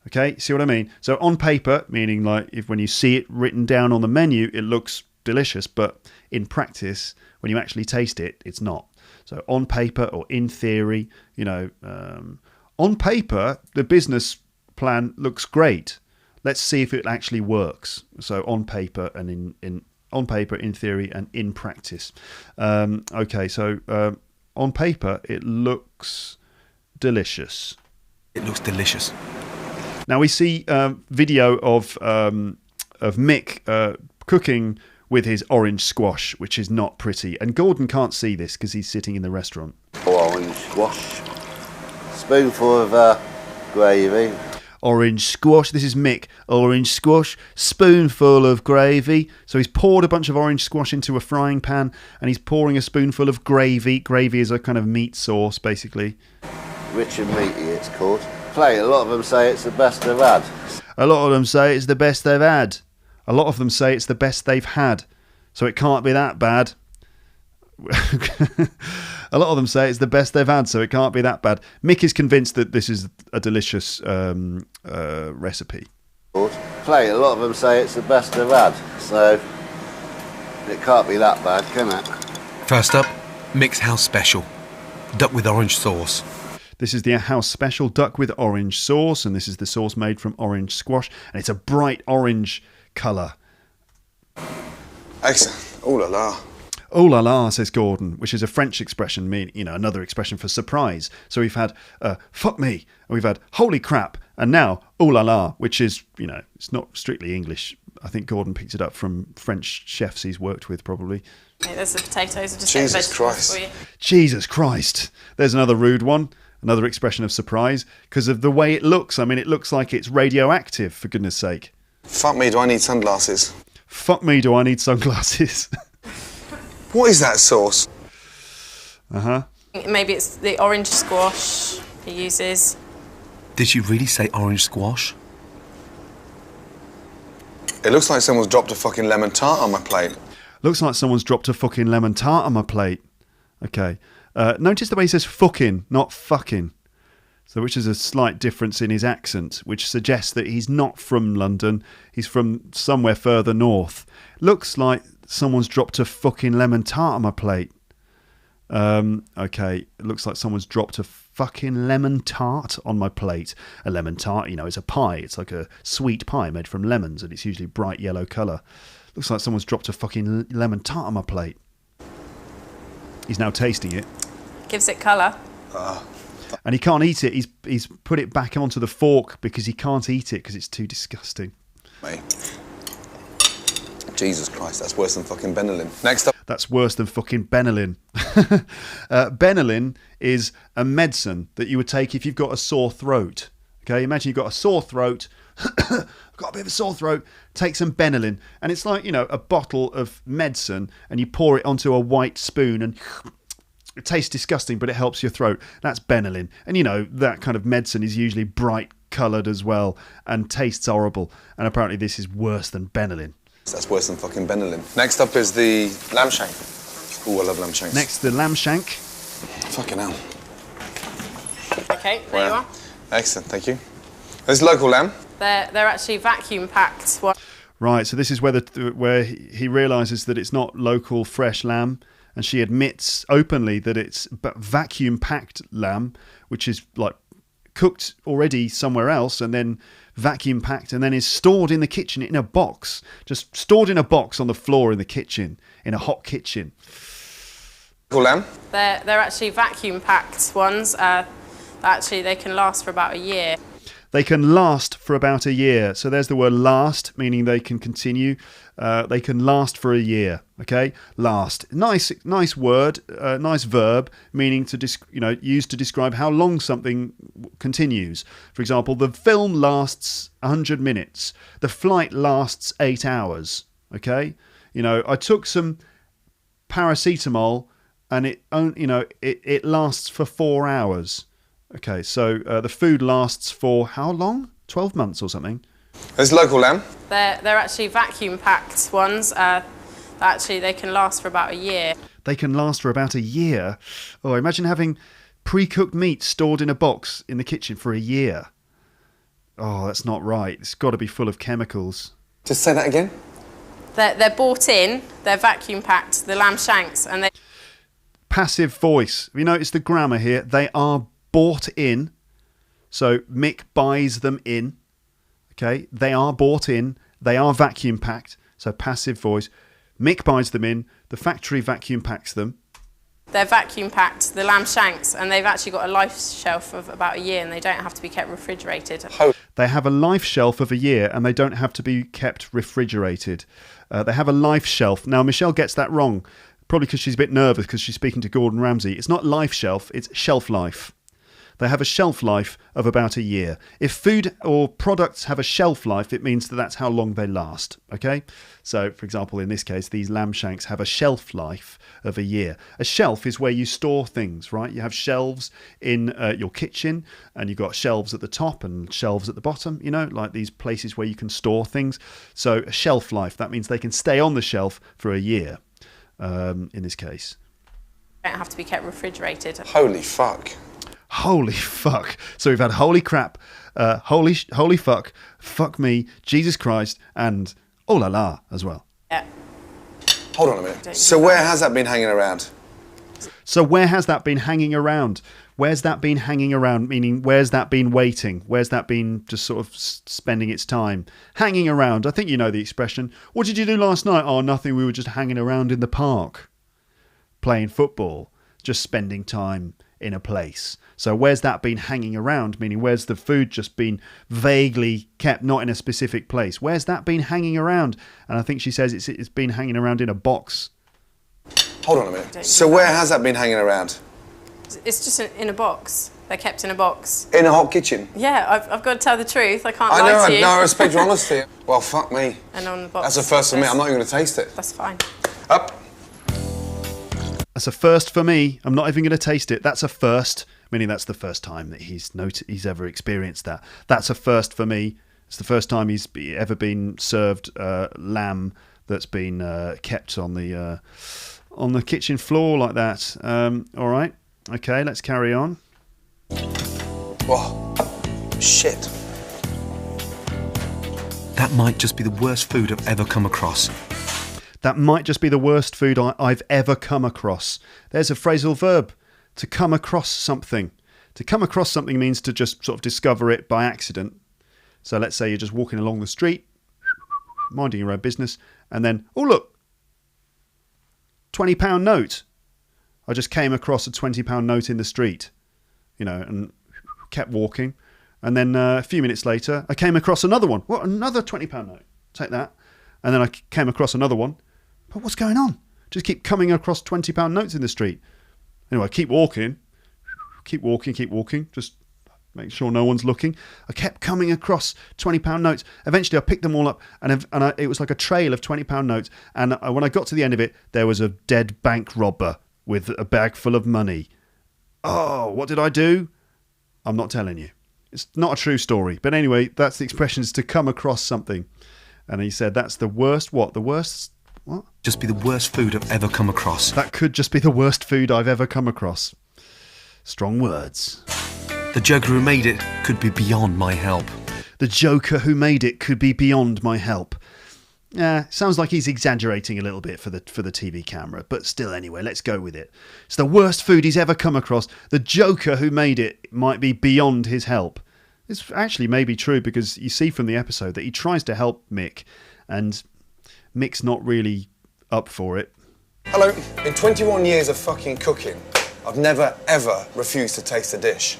Okay, see what I mean? So on paper, meaning like if when you see it written down on the menu, it looks delicious, but in practice, when you actually taste it, it's not. So on paper or in theory, you know, on paper, the business plan looks great. Let's see if it actually works. So on paper and on paper, in theory, and in practice. Okay, so on paper, it looks delicious. It looks delicious. Now we see video of Mick cooking with his orange squash, which is not pretty. And Gordon can't see this because he's sitting in the restaurant. Orange squash, spoonful of gravy. Orange squash. This is Mick. Orange squash, spoonful of gravy. So he's poured a bunch of orange squash into a frying pan, and he's pouring a spoonful of gravy. Gravy is a kind of meat sauce, basically. Rich and meaty, it's called. Plate. A lot of them say it's the best they've had. A lot of them say it's the best they've had. A lot of them say it's the best they've had. So it can't be that bad. A lot of them say it's the best they've had, so it can't be that bad. Mick is convinced that this is a delicious recipe. Plate. A lot of them say it's the best they've had, so it can't be that bad, can it? First up, Mick's house special. Duck with orange sauce. This is the house special, duck with orange sauce, and this is the sauce made from orange squash, and it's a bright orange colour. Excellent. Oh la la. Oh la la, says Gordon, which is a French expression, another expression for surprise. So we've had fuck me, and we've had holy crap, and now oh la la, which is, it's not strictly English. I think Gordon picked it up from French chefs he's worked with, probably. Okay, there's the potatoes. I'll just Jesus get vegetables Christ. for you. Jesus Christ. There's another rude one. Another expression of surprise because of the way it looks. I mean, it looks like it's radioactive, for goodness sake. Fuck me, do I need sunglasses? Fuck me, do I need sunglasses? What is that sauce? Uh-huh. Maybe it's the orange squash he uses. Did she really say orange squash? It looks like someone's dropped a fucking lemon tart on my plate. Looks like someone's dropped a fucking lemon tart on my plate. Okay. Notice the way he says fucking, not fucking. So which is a slight difference in his accent, which suggests that he's not from London. He's from somewhere further north. Looks like someone's dropped a fucking lemon tart on my plate. Okay. It looks like someone's dropped a fucking lemon tart on my plate. A lemon tart, you know, is a pie. It's like a sweet pie made from lemons, and it's usually bright yellow colour. Looks like someone's dropped a fucking lemon tart on my plate. He's now tasting it. Gives it colour. And he can't eat it. He's put it back onto the fork because he can't eat it because it's too disgusting. Mate. Jesus Christ, that's worse than fucking Benelin. Next up. That's worse than fucking Benelin. Benelin is a medicine that you would take if you've got a sore throat. Okay, imagine you've got a sore throat. I've got a bit of a sore throat. Take some Benelin. And it's like, you know, a bottle of medicine and you pour it onto a white spoon and it tastes disgusting, but it helps your throat. That's Benelin. And, you know, that kind of medicine is usually bright coloured as well and tastes horrible. And apparently this is worse than Benelin. That's worse than fucking Benelin. Next up is the lamb shank. Ooh, I love lamb shanks. Next, the lamb shank. Fucking hell. Okay, there you are. Excellent, thank you. This is local lamb. They're actually vacuum packed. Right, so this is where he realises that it's not local fresh lamb, and she admits openly that it's vacuum packed lamb, which is like cooked already somewhere else and then vacuum packed and then is stored in the kitchen in a box, just stored in a box on the floor in the kitchen, in a hot kitchen. Local lamb. They're actually vacuum packed ones. Actually, they can last for about a year. They can last for about a year. So there's the word last, meaning they can continue. They can last for a year. Okay, last. Nice word, nice verb, meaning to used to describe how long something continues. For example, the film lasts 100 minutes. The flight lasts 8 hours. Okay, I took some paracetamol and it lasts for 4 hours. Okay, so the food lasts for how long? 12 months or something. There's local lamb. They're actually vacuum packed ones. Actually, they can last for about a year. They can last for about a year. Oh, imagine having pre-cooked meat stored in a box in the kitchen for a year. Oh, that's not right. It's got to be full of chemicals. Just say that again. They're bought in. They're vacuum packed. The lamb shanks, and they. Passive voice. Have you noticed the grammar here? They are bought in. So Mick buys them in. Okay, they are bought in. They are vacuum packed. So passive voice. Mick buys them in. The factory vacuum packs them. They're vacuum packed, the lamb shanks, and they've actually got a life shelf of about a year, and they don't have to be kept refrigerated. They have a life shelf of a year, and they don't have to be kept refrigerated. They have a life shelf. Now, Michelle gets that wrong, probably because she's a bit nervous because she's speaking to Gordon Ramsay. It's not life shelf, it's shelf life. They have a shelf life of about a year. If food or products have a shelf life, it means that that's how long they last. Okay? So, for example, in this case, these lamb shanks have a shelf life of a year. A shelf is where you store things, right? You have shelves in your kitchen, and you've got shelves at the top and shelves at the bottom, like these places where you can store things. So, a shelf life, that means they can stay on the shelf for a year, in this case. They don't have to be kept refrigerated. Holy fuck. Holy fuck. So we've had holy crap, holy fuck, fuck me, Jesus Christ, and oh la la as well. Yeah. Hold on a minute. So where has that been hanging around? So where has that been hanging around? Where's that been hanging around? Meaning, where's that been waiting? Where's that been just sort of spending its time? Hanging around. I think you know the expression. What did you do last night? Oh, nothing. We were just hanging around in the park. Playing football. Just spending time in a place. So where's that been hanging around? Meaning, where's the food just been vaguely kept, not in a specific place? Where's that been hanging around? And I think she says it's been hanging around in a box. Hold on a minute. So where has that been hanging around? It's just in a box. They're kept in a box. In a hot kitchen? Yeah, I've got to tell the truth. I can't I lie know, to you. no, I respect your honesty. Well, fuck me. And on the box. That's a first for me. I'm not even going to taste it. That's fine. Up. That's a first for me. I'm not even going to taste it. That's a first, meaning that's the first time that he's ever experienced that. That's a first for me. It's the first time he's ever been served lamb that's been kept on the kitchen floor like that. All right. Okay, let's carry on. Oh, shit. That might just be the worst food I've ever come across. That might just be the worst food I've ever come across. There's a phrasal verb, to come across something. To come across something means to just sort of discover it by accident. So let's say you're just walking along the street, minding your own business, and then, oh look, £20 note. I just came across a £20 note in the street, and kept walking. And then a few minutes later, I came across another one. What, another £20 note? Take that. And then I came across another one. But what's going on? Just keep coming across £20 notes in the street. Anyway, keep walking, just make sure no one's looking. I kept coming across £20 notes. Eventually, I picked them all up, and it was like a trail of £20 notes. And when I got to the end of it, there was a dead bank robber with a bag full of money. Oh, what did I do? I'm not telling you. It's not a true story. But anyway, that's the expression, is to come across something. And he said that's the worst what? The worst what? Just be the worst food I've ever come across. That could just be the worst food I've ever come across. Strong words. The joker who made it could be beyond my help. The joker who made it could be beyond my help. Yeah, sounds like he's exaggerating a little bit for the TV camera, but still anyway, let's go with it. It's the worst food he's ever come across. The joker who made it might be beyond his help. It's actually maybe true, because you see from the episode that he tries to help Mick, and Mick's not really up for it. Hello. In 21 years of fucking cooking, I've never, ever refused to taste a dish.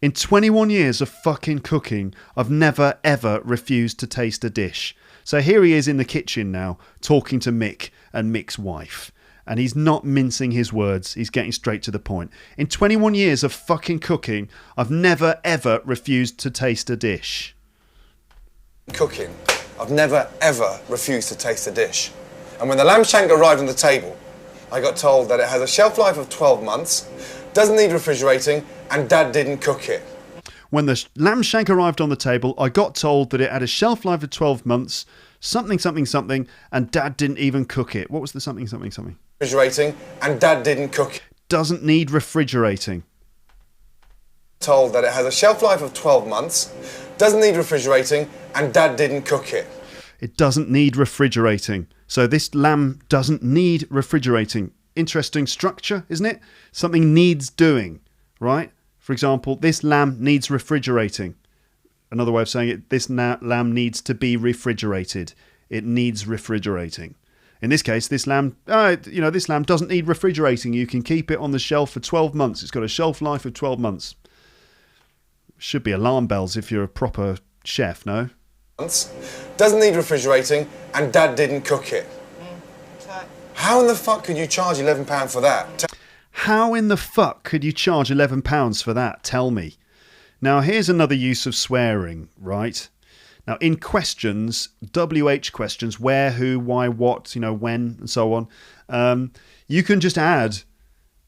In 21 years of fucking cooking, I've never, ever refused to taste a dish. So here he is in the kitchen now, talking to Mick and Mick's wife. And he's not mincing his words. He's getting straight to the point. In 21 years of fucking cooking, I've never, ever refused to taste a dish. Cooking, I've never, ever refused to taste a dish. And when the lamb shank arrived on the table, I got told that it has a shelf life of 12 months, doesn't need refrigerating, and Dad didn't cook it. When the lamb shank arrived on the table, I got told that it had a shelf life of 12 months, something, something, something, and Dad didn't even cook it. What was the something, something, something? Refrigerating, and Dad didn't cook it. Doesn't need refrigerating. Told that it has a shelf life of 12 months, doesn't need refrigerating, and Dad didn't cook it. It doesn't need refrigerating. So this lamb doesn't need refrigerating. Interesting structure, isn't it? Something needs doing, right? For example, this lamb needs refrigerating. Another way of saying it, this lamb needs to be refrigerated. It needs refrigerating. In this case, this lamb doesn't need refrigerating. You can keep it on the shelf for 12 months. It's got a shelf life of 12 months. Should be alarm bells if you're a proper chef, no? Doesn't need refrigerating, and Dad didn't cook it. How in the fuck could you charge £11 for that? How in the fuck could you charge £11 for that? Tell me. Now, here's another use of swearing, right? Now, in questions, WH questions, where, who, why, what, when, and so on, you can just add,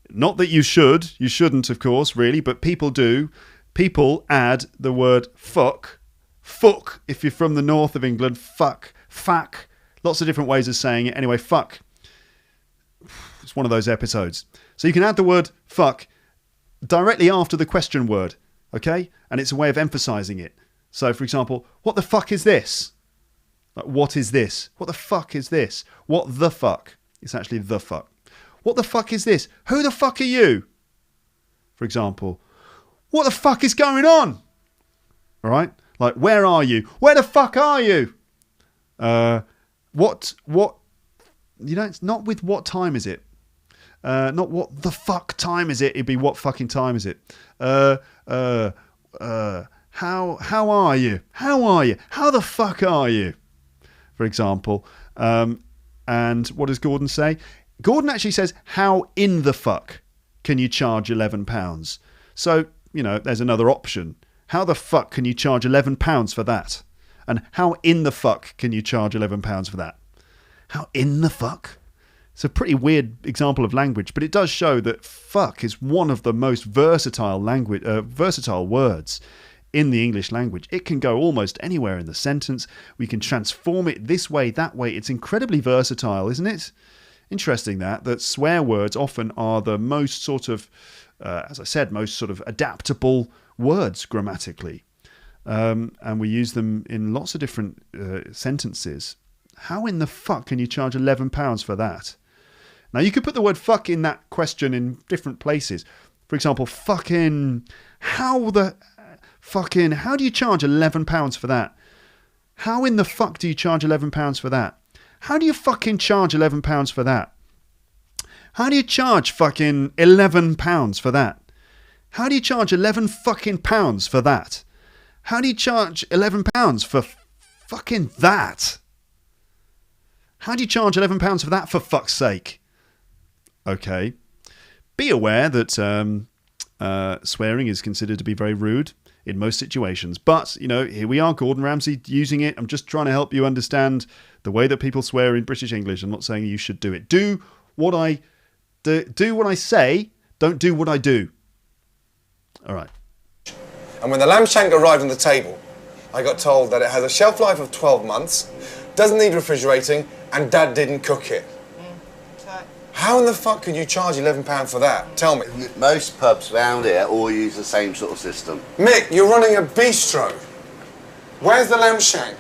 not that you shouldn't, of course, really, but people do. People add the word fuck, if you're from the north of England, fuck, lots of different ways of saying it. Anyway, fuck. It's one of those episodes. So you can add the word fuck directly after the question word, okay? And it's a way of emphasizing it. So, for example, what the fuck is this? Like, what is this? What the fuck is this? What the fuck? It's actually the fuck. What the fuck is this? Who the fuck are you? For example, what the fuck is going on? All right? Like, where are you? Where the fuck are you? What, it's not with what time is it? Not what the fuck time is it? It'd be what fucking time is it? How are you? How are you? How the fuck are you? For example. And what does Gordon say? Gordon actually says, how in the fuck? can you charge £11? So, you know, there's another option. How the fuck can you charge £11 for that? And how in the fuck can you charge £11 for that? How in the fuck? It's a pretty weird example of language, but it does show that fuck is one of the most versatile words in the English language. It can go almost anywhere in the sentence. We can transform it this way, that way. It's incredibly versatile, isn't it? Interesting that swear words often are the most sort of, as I said, most sort of adaptable words grammatically. And we use them in lots of different sentences. How in the fuck can you charge £11 for that? Now, you could put the word fuck in that question in different places. For example, how do you charge £11 for that? How in the fuck do you charge £11 for that? How do you fucking charge £11 for that? How do you charge fucking £11 for that? How do you charge 11 fucking pounds for that? How do you charge £11 for fucking that? How do you charge £11 for that, for fuck's sake? Okay. Be aware that swearing is considered to be very rude in most situations. But, you know, here we are, Gordon Ramsay, using it. I'm just trying to help you understand the way that people swear in British English. I'm not saying you should do it. Do what I say, don't do what I do. All right. And when the lamb shank arrived on the table, I got told that it has a shelf life of 12 months, doesn't need refrigerating, and Dad didn't cook it. How in the fuck could you charge £11 for that? Tell me. Most pubs around here all use the same sort of system. Mick, you're running a bistro. Where's the lamb shank?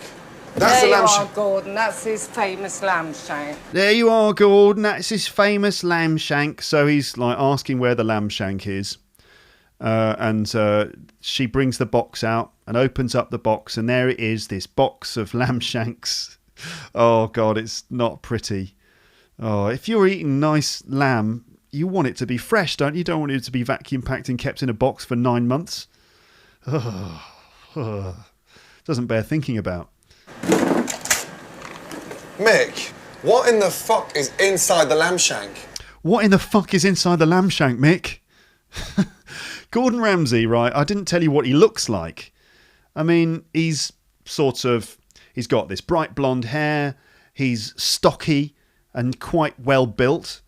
That's there the lamb you shank. are, Gordon. That's his famous lamb shank. There you are, Gordon. That's his famous lamb shank. So he's like asking where the lamb shank is. And she brings the box out and opens up the box, and there it is, this box of lamb shanks. Oh, God, it's not pretty. Oh, if you're eating nice lamb, you want it to be fresh, don't you? You don't want it to be vacuum packed and kept in a box for 9 months. Doesn't bear thinking about. Mick, what in the fuck is inside the lamb shank? What in the fuck is inside the lamb shank, Mick? Gordon Ramsay, right? I didn't tell you what he looks like. I mean, he's got this bright blonde hair. He's stocky and quite well built.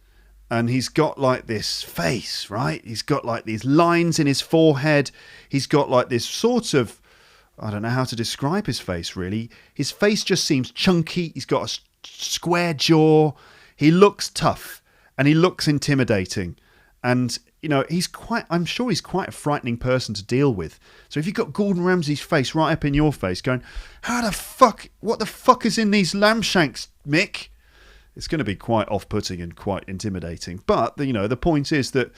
And he's got like this face, right? He's got like these lines in his forehead. He's got like this sort of, I don't know how to describe his face really. His face just seems chunky. He's got a square jaw. He looks tough and he looks intimidating. And, you know, I'm sure he's quite a frightening person to deal with. So if you've got Gordon Ramsay's face right up in your face going, what the fuck is in these lamb shanks, Mick? It's going to be quite off-putting and quite intimidating. But, you know, the point is that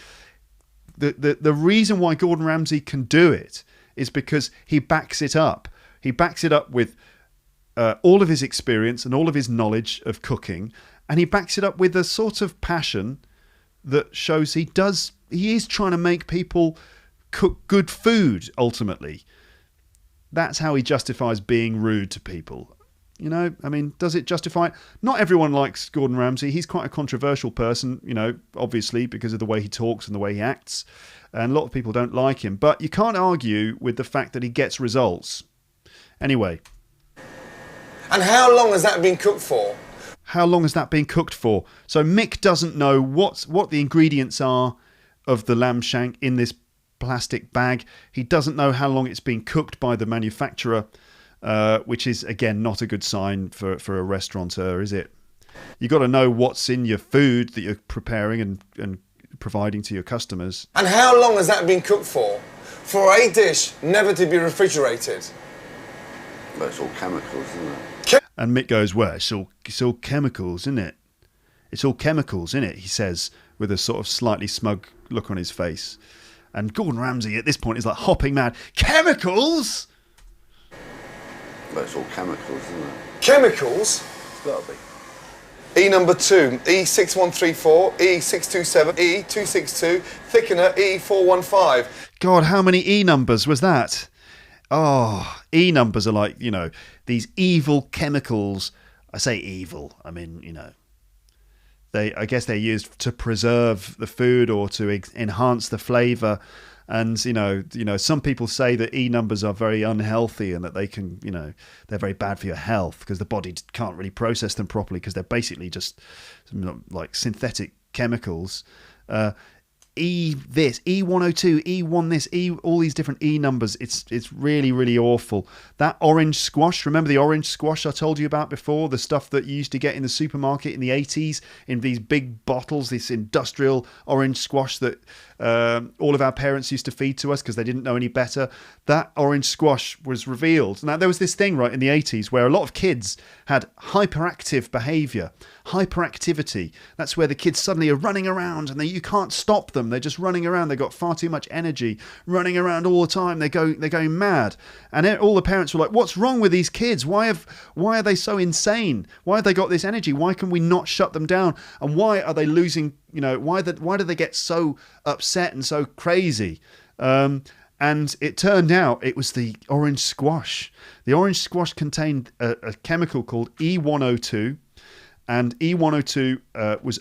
the reason why Gordon Ramsay can do it is because he backs it up. He backs it up with all of his experience and all of his knowledge of cooking. And he backs it up with a sort of passion that shows he is trying to make people cook good food, ultimately. That's how he justifies being rude to people. You know, I mean, does it justify it? Not everyone likes Gordon Ramsay. He's quite a controversial person, you know, obviously, because of the way he talks and the way he acts. And a lot of people don't like him. But you can't argue with the fact that he gets results. Anyway. And how long has that been cooked for? How long has that been cooked for? So Mick doesn't know what the ingredients are of the lamb shank in this plastic bag. He doesn't know how long it's been cooked by the manufacturer, which is, again, not a good sign for a restaurateur, is it? You've got to know what's in your food that you're preparing and providing to your customers. And how long has that been cooked for? For a dish never to be refrigerated? Well, it's all chemicals, isn't it? And Mick goes, well, it's all chemicals, isn't it? It's all chemicals, isn't it? He says with a sort of slightly smug look on his face. And Gordon Ramsay at this point is like hopping mad. Chemicals? Well, it's all chemicals, isn't it? Chemicals? It's got to be. E number 2, E6134, E627, E262, thickener E415. God, how many E numbers was that? Oh, E numbers are like, you know, these evil chemicals. I say evil, I mean, you know, I guess they're used to preserve the food or to enhance the flavour. And some people say that E numbers are very unhealthy and that they can, they're very bad for your health because the body can't really process them properly because they're basically just like synthetic chemicals. E this, E102, E1 this, all these different E numbers. It's really, really awful. That orange squash, remember the orange squash I told you about before? The stuff that you used to get in the supermarket in the 80s in these big bottles, this industrial orange squash that all of our parents used to feed to us because they didn't know any better. That orange squash was revealed. Now, there was this thing, right, in the 80s where a lot of kids had hyperactive behaviour, hyperactivity. That's where the kids suddenly are running around and you can't stop them. They're just running around. They've got far too much energy, running around all the time. They're going mad. And all the parents were like, what's wrong with these kids? Why are they so insane? Why have they got this energy? Why can we not shut them down? And why are they losing, why do they get so upset and so crazy? And it turned out it was the orange squash. The orange squash contained a chemical called E102. And E102 was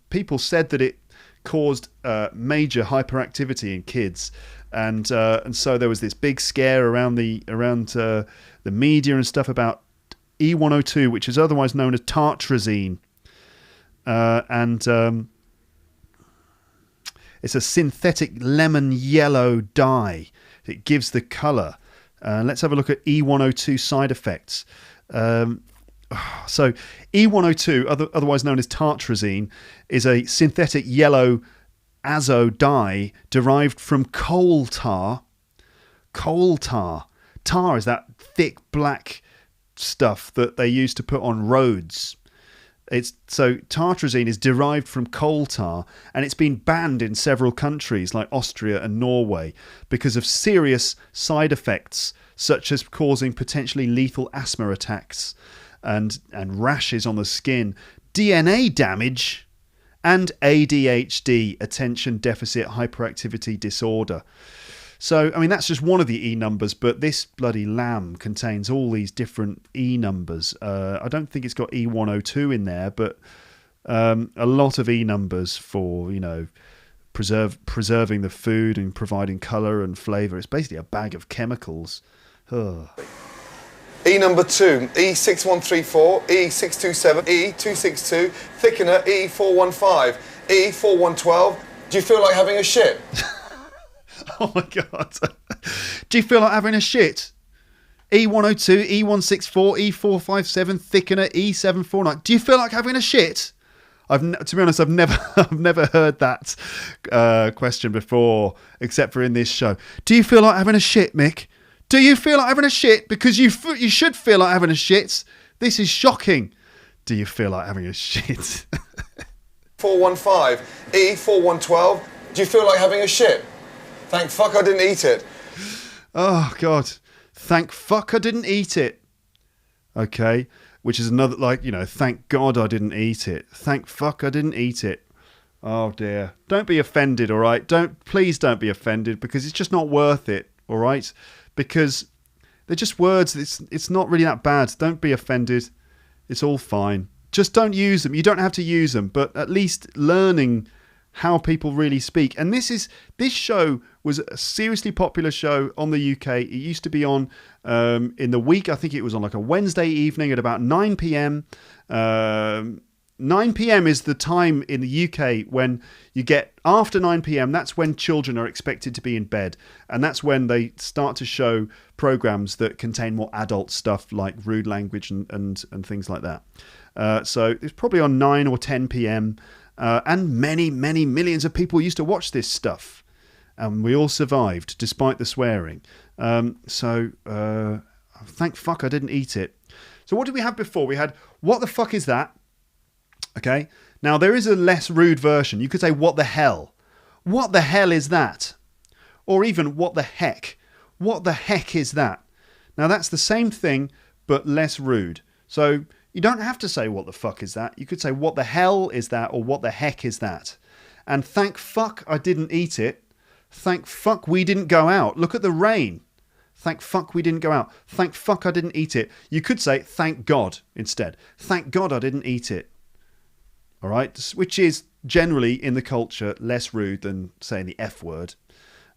people said that it caused major hyperactivity in kids, and so there was this big scare around the media and stuff about E102, which is otherwise known as tartrazine, and it's a synthetic lemon yellow dye. It gives the colour. Let's have a look at E102 side effects. So E102, otherwise known as tartrazine, is a synthetic yellow azo dye derived from coal tar. Coal tar. Tar is that thick black stuff that they used to put on roads. So tartrazine is derived from coal tar, and it's been banned in several countries like Austria and Norway because of serious side effects such as causing potentially lethal asthma attacks and rashes on the skin, DNA damage, and ADHD, attention deficit hyperactivity disorder. So, I mean, that's just one of the E numbers, but this bloody lamb contains all these different E numbers. I don't think it's got E102 in there, but a lot of E numbers for, preserving the food and providing colour and flavour. It's basically a bag of chemicals. Ugh. E number 2, E6134, E627, E262, thickener E415, E4112. Do you feel like having a shit? Oh my God. Do you feel like having a shit? E102, E164, E457, thickener E749. Do you feel like having a shit? To be honest, I've never heard that question before, except for in this show. Do you feel like having a shit, Mick? Do you feel like having a shit? Because you should feel like having a shit. This is shocking. Do you feel like having a shit? 415, E4112. Do you feel like having a shit? Thank fuck I didn't eat it. Oh, God. Thank fuck I didn't eat it. Okay. Which is another, thank God I didn't eat it. Thank fuck I didn't eat it. Oh, dear. Don't be offended, all right? Please don't be offended, because it's just not worth it, all right? Because they're just words. It's not really that bad. Don't be offended. It's all fine. Just don't use them. You don't have to use them, but at least learning how people really speak. And this show was a seriously popular show on the UK. It used to be on in the week. I think it was on like a Wednesday evening at about 9 p.m. 9 p.m. is the time in the UK when you get after 9 p.m. That's when children are expected to be in bed. And that's when they start to show programs that contain more adult stuff like rude language and things like that. So it's probably on 9 or 10 p.m. And many, many millions of people used to watch this stuff. And we all survived despite the swearing. So thank fuck I didn't eat it. So what did we have before? We had, what the fuck is that? Okay, now there is a less rude version. You could say, what the hell? What the hell is that? Or even, what the heck? What the heck is that? Now that's the same thing, but less rude. So you don't have to say, what the fuck is that? You could say, what the hell is that? Or what the heck is that? And thank fuck I didn't eat it. Thank fuck we didn't go out. Look at the rain. Thank fuck we didn't go out. Thank fuck I didn't eat it. You could say, thank God instead. Thank God I didn't eat it. all right, which is generally in the culture less rude than saying the F word.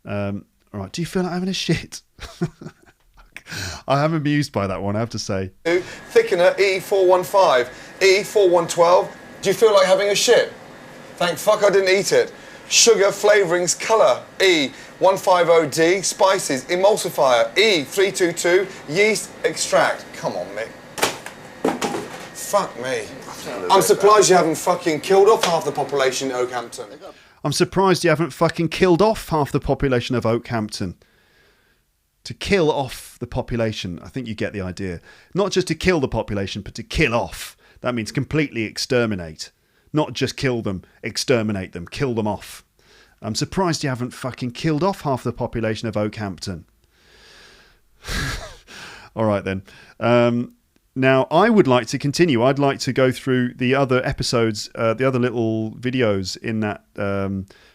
All right, do you feel like having a shit? I am amused by that one, I have to say. Thickener E415, E4112. Do you feel like having a shit? Thank fuck I didn't eat it. Sugar, flavourings, colour, E150D. Spices, emulsifier, E322. Yeast, extract. Come on, Mick. Fuck me. I'm surprised you haven't fucking killed off half the population in Oakhampton. I'm surprised you haven't fucking killed off half the population of Oakhampton. To kill off the population, I think you get the idea. Not just to kill the population, but to kill off. That means completely exterminate. Not just kill them, exterminate them, kill them off. I'm surprised you haven't fucking killed off half the population of Oakhampton. All right then. Now, I would like to continue. I'd like to go through the other episodes, the other little videos in that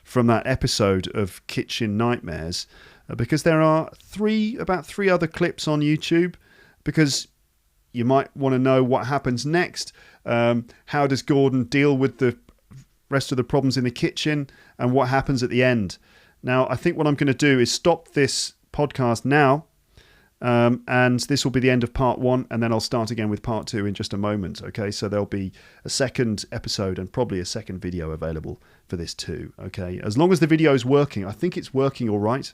from that episode of Kitchen Nightmares, because there are about three other clips on YouTube, because you might want to know what happens next. How does Gordon deal with the rest of the problems in the kitchen, and what happens at the end? Now, I think what I'm going to do is stop this podcast now. And this will be the end of part 1, and then I'll start again with part 2 in just a moment. Okay, so there'll be a second episode and probably a second video available for this too. Okay, as long as the video is working. I think it's working all right.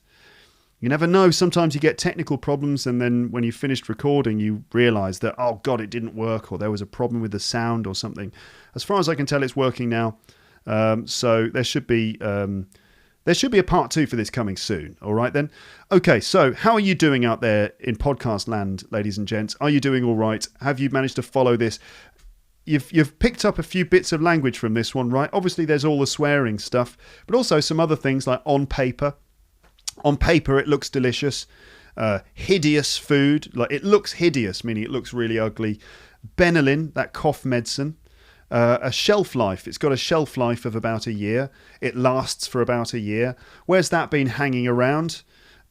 You never know. Sometimes you get technical problems, and then when you finished recording, you realise that, oh God, it didn't work, or there was a problem with the sound or something. As far as I can tell, it's working now. So there should be a part 2 for this coming soon. All right, then. Okay, so how are you doing out there in podcast land, ladies and gents? Are you doing all right? Have you managed to follow this? You've picked up a few bits of language from this one, right? Obviously, there's all the swearing stuff, but also some other things like on paper. On paper, it looks delicious. Hideous food. Like, it looks hideous, meaning it looks really ugly. Benylin, that cough medicine. A shelf life. It's got a shelf life of about a year. It lasts for about a year. Where's that been hanging around?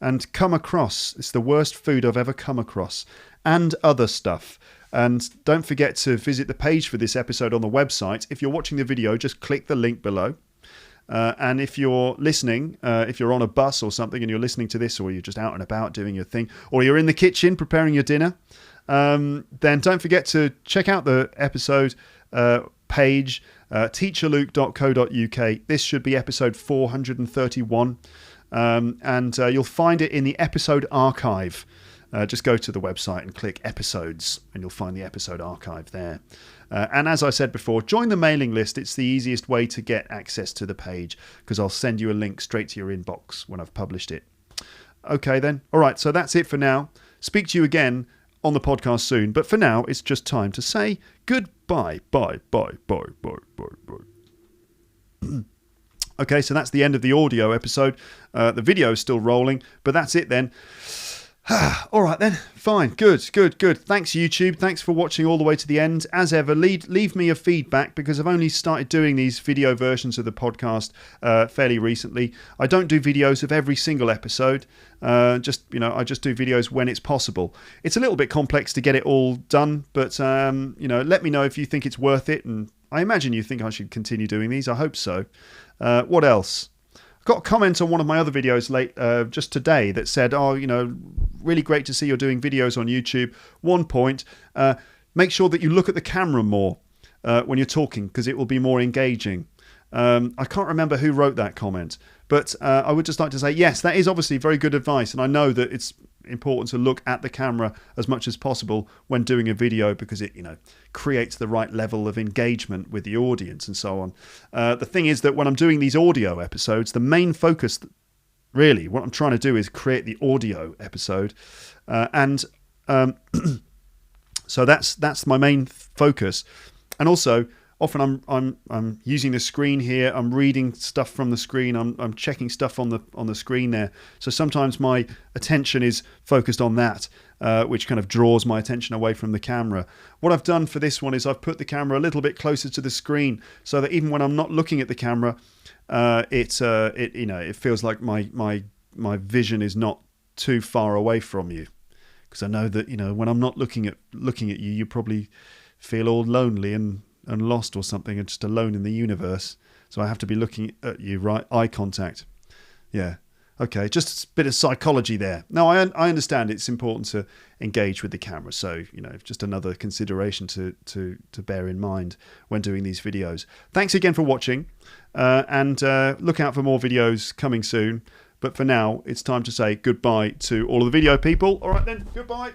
And come across. It's the worst food I've ever come across. And other stuff. And don't forget to visit the page for this episode on the website. If you're watching the video, just click the link below. And if you're listening, if you're on a bus or something and you're listening to this, or you're just out and about doing your thing, or you're in the kitchen preparing your dinner, then don't forget to check out the episode page, teacherluke.co.uk. This should be episode 431, and you'll find it in the episode archive. Just go to the website and click episodes, and you'll find the episode archive there. And as I said before, join the mailing list. It's the easiest way to get access to the page, because I'll send you a link straight to your inbox when I've published it. Okay then. All right, so that's it for now. Speak to you again on the podcast soon, but for now it's just time to say goodbye. Bye. Okay, so that's the end of the audio episode. The video is still rolling, but that's it then. All right then, fine, good. Thanks YouTube, thanks for watching all the way to the end. As ever, leave me a feedback, because I've only started doing these video versions of the podcast fairly recently. I don't do videos of every single episode. I just do videos when it's possible. It's a little bit complex to get it all done, but let me know if you think it's worth it, and I imagine you think I should continue doing these. I hope so. What else? Got a comment on one of my other videos just today that said, really great to see you're doing videos on YouTube. 1 point, make sure that you look at the camera more when you're talking, because it will be more engaging. I can't remember who wrote that comment, but I would just like to say, yes, that is obviously very good advice, and I know that it's important to look at the camera as much as possible when doing a video, because it creates the right level of engagement with the audience and so on. The thing is that when I'm doing these audio episodes, the main focus, really, what I'm trying to do is create the audio episode, so that's my main focus. And also, often I'm using the screen here. I'm reading stuff from the screen. I'm checking stuff on the screen there. So sometimes my attention is focused on that, which kind of draws my attention away from the camera. What I've done for this one is I've put the camera a little bit closer to the screen, so that even when I'm not looking at the camera, it feels like my vision is not too far away from you, because I know that when I'm not looking at you, you probably feel all lonely and and lost or something and just alone in the universe. So I have to be looking at you, right? Eye contact. Yeah. Okay, just a bit of psychology there. Now, I understand it's important to engage with the camera. So, just another consideration to bear in mind when doing these videos. Thanks again for watching. And look out for more videos coming soon. But for now, it's time to say goodbye to all of the video people. All right then, goodbye.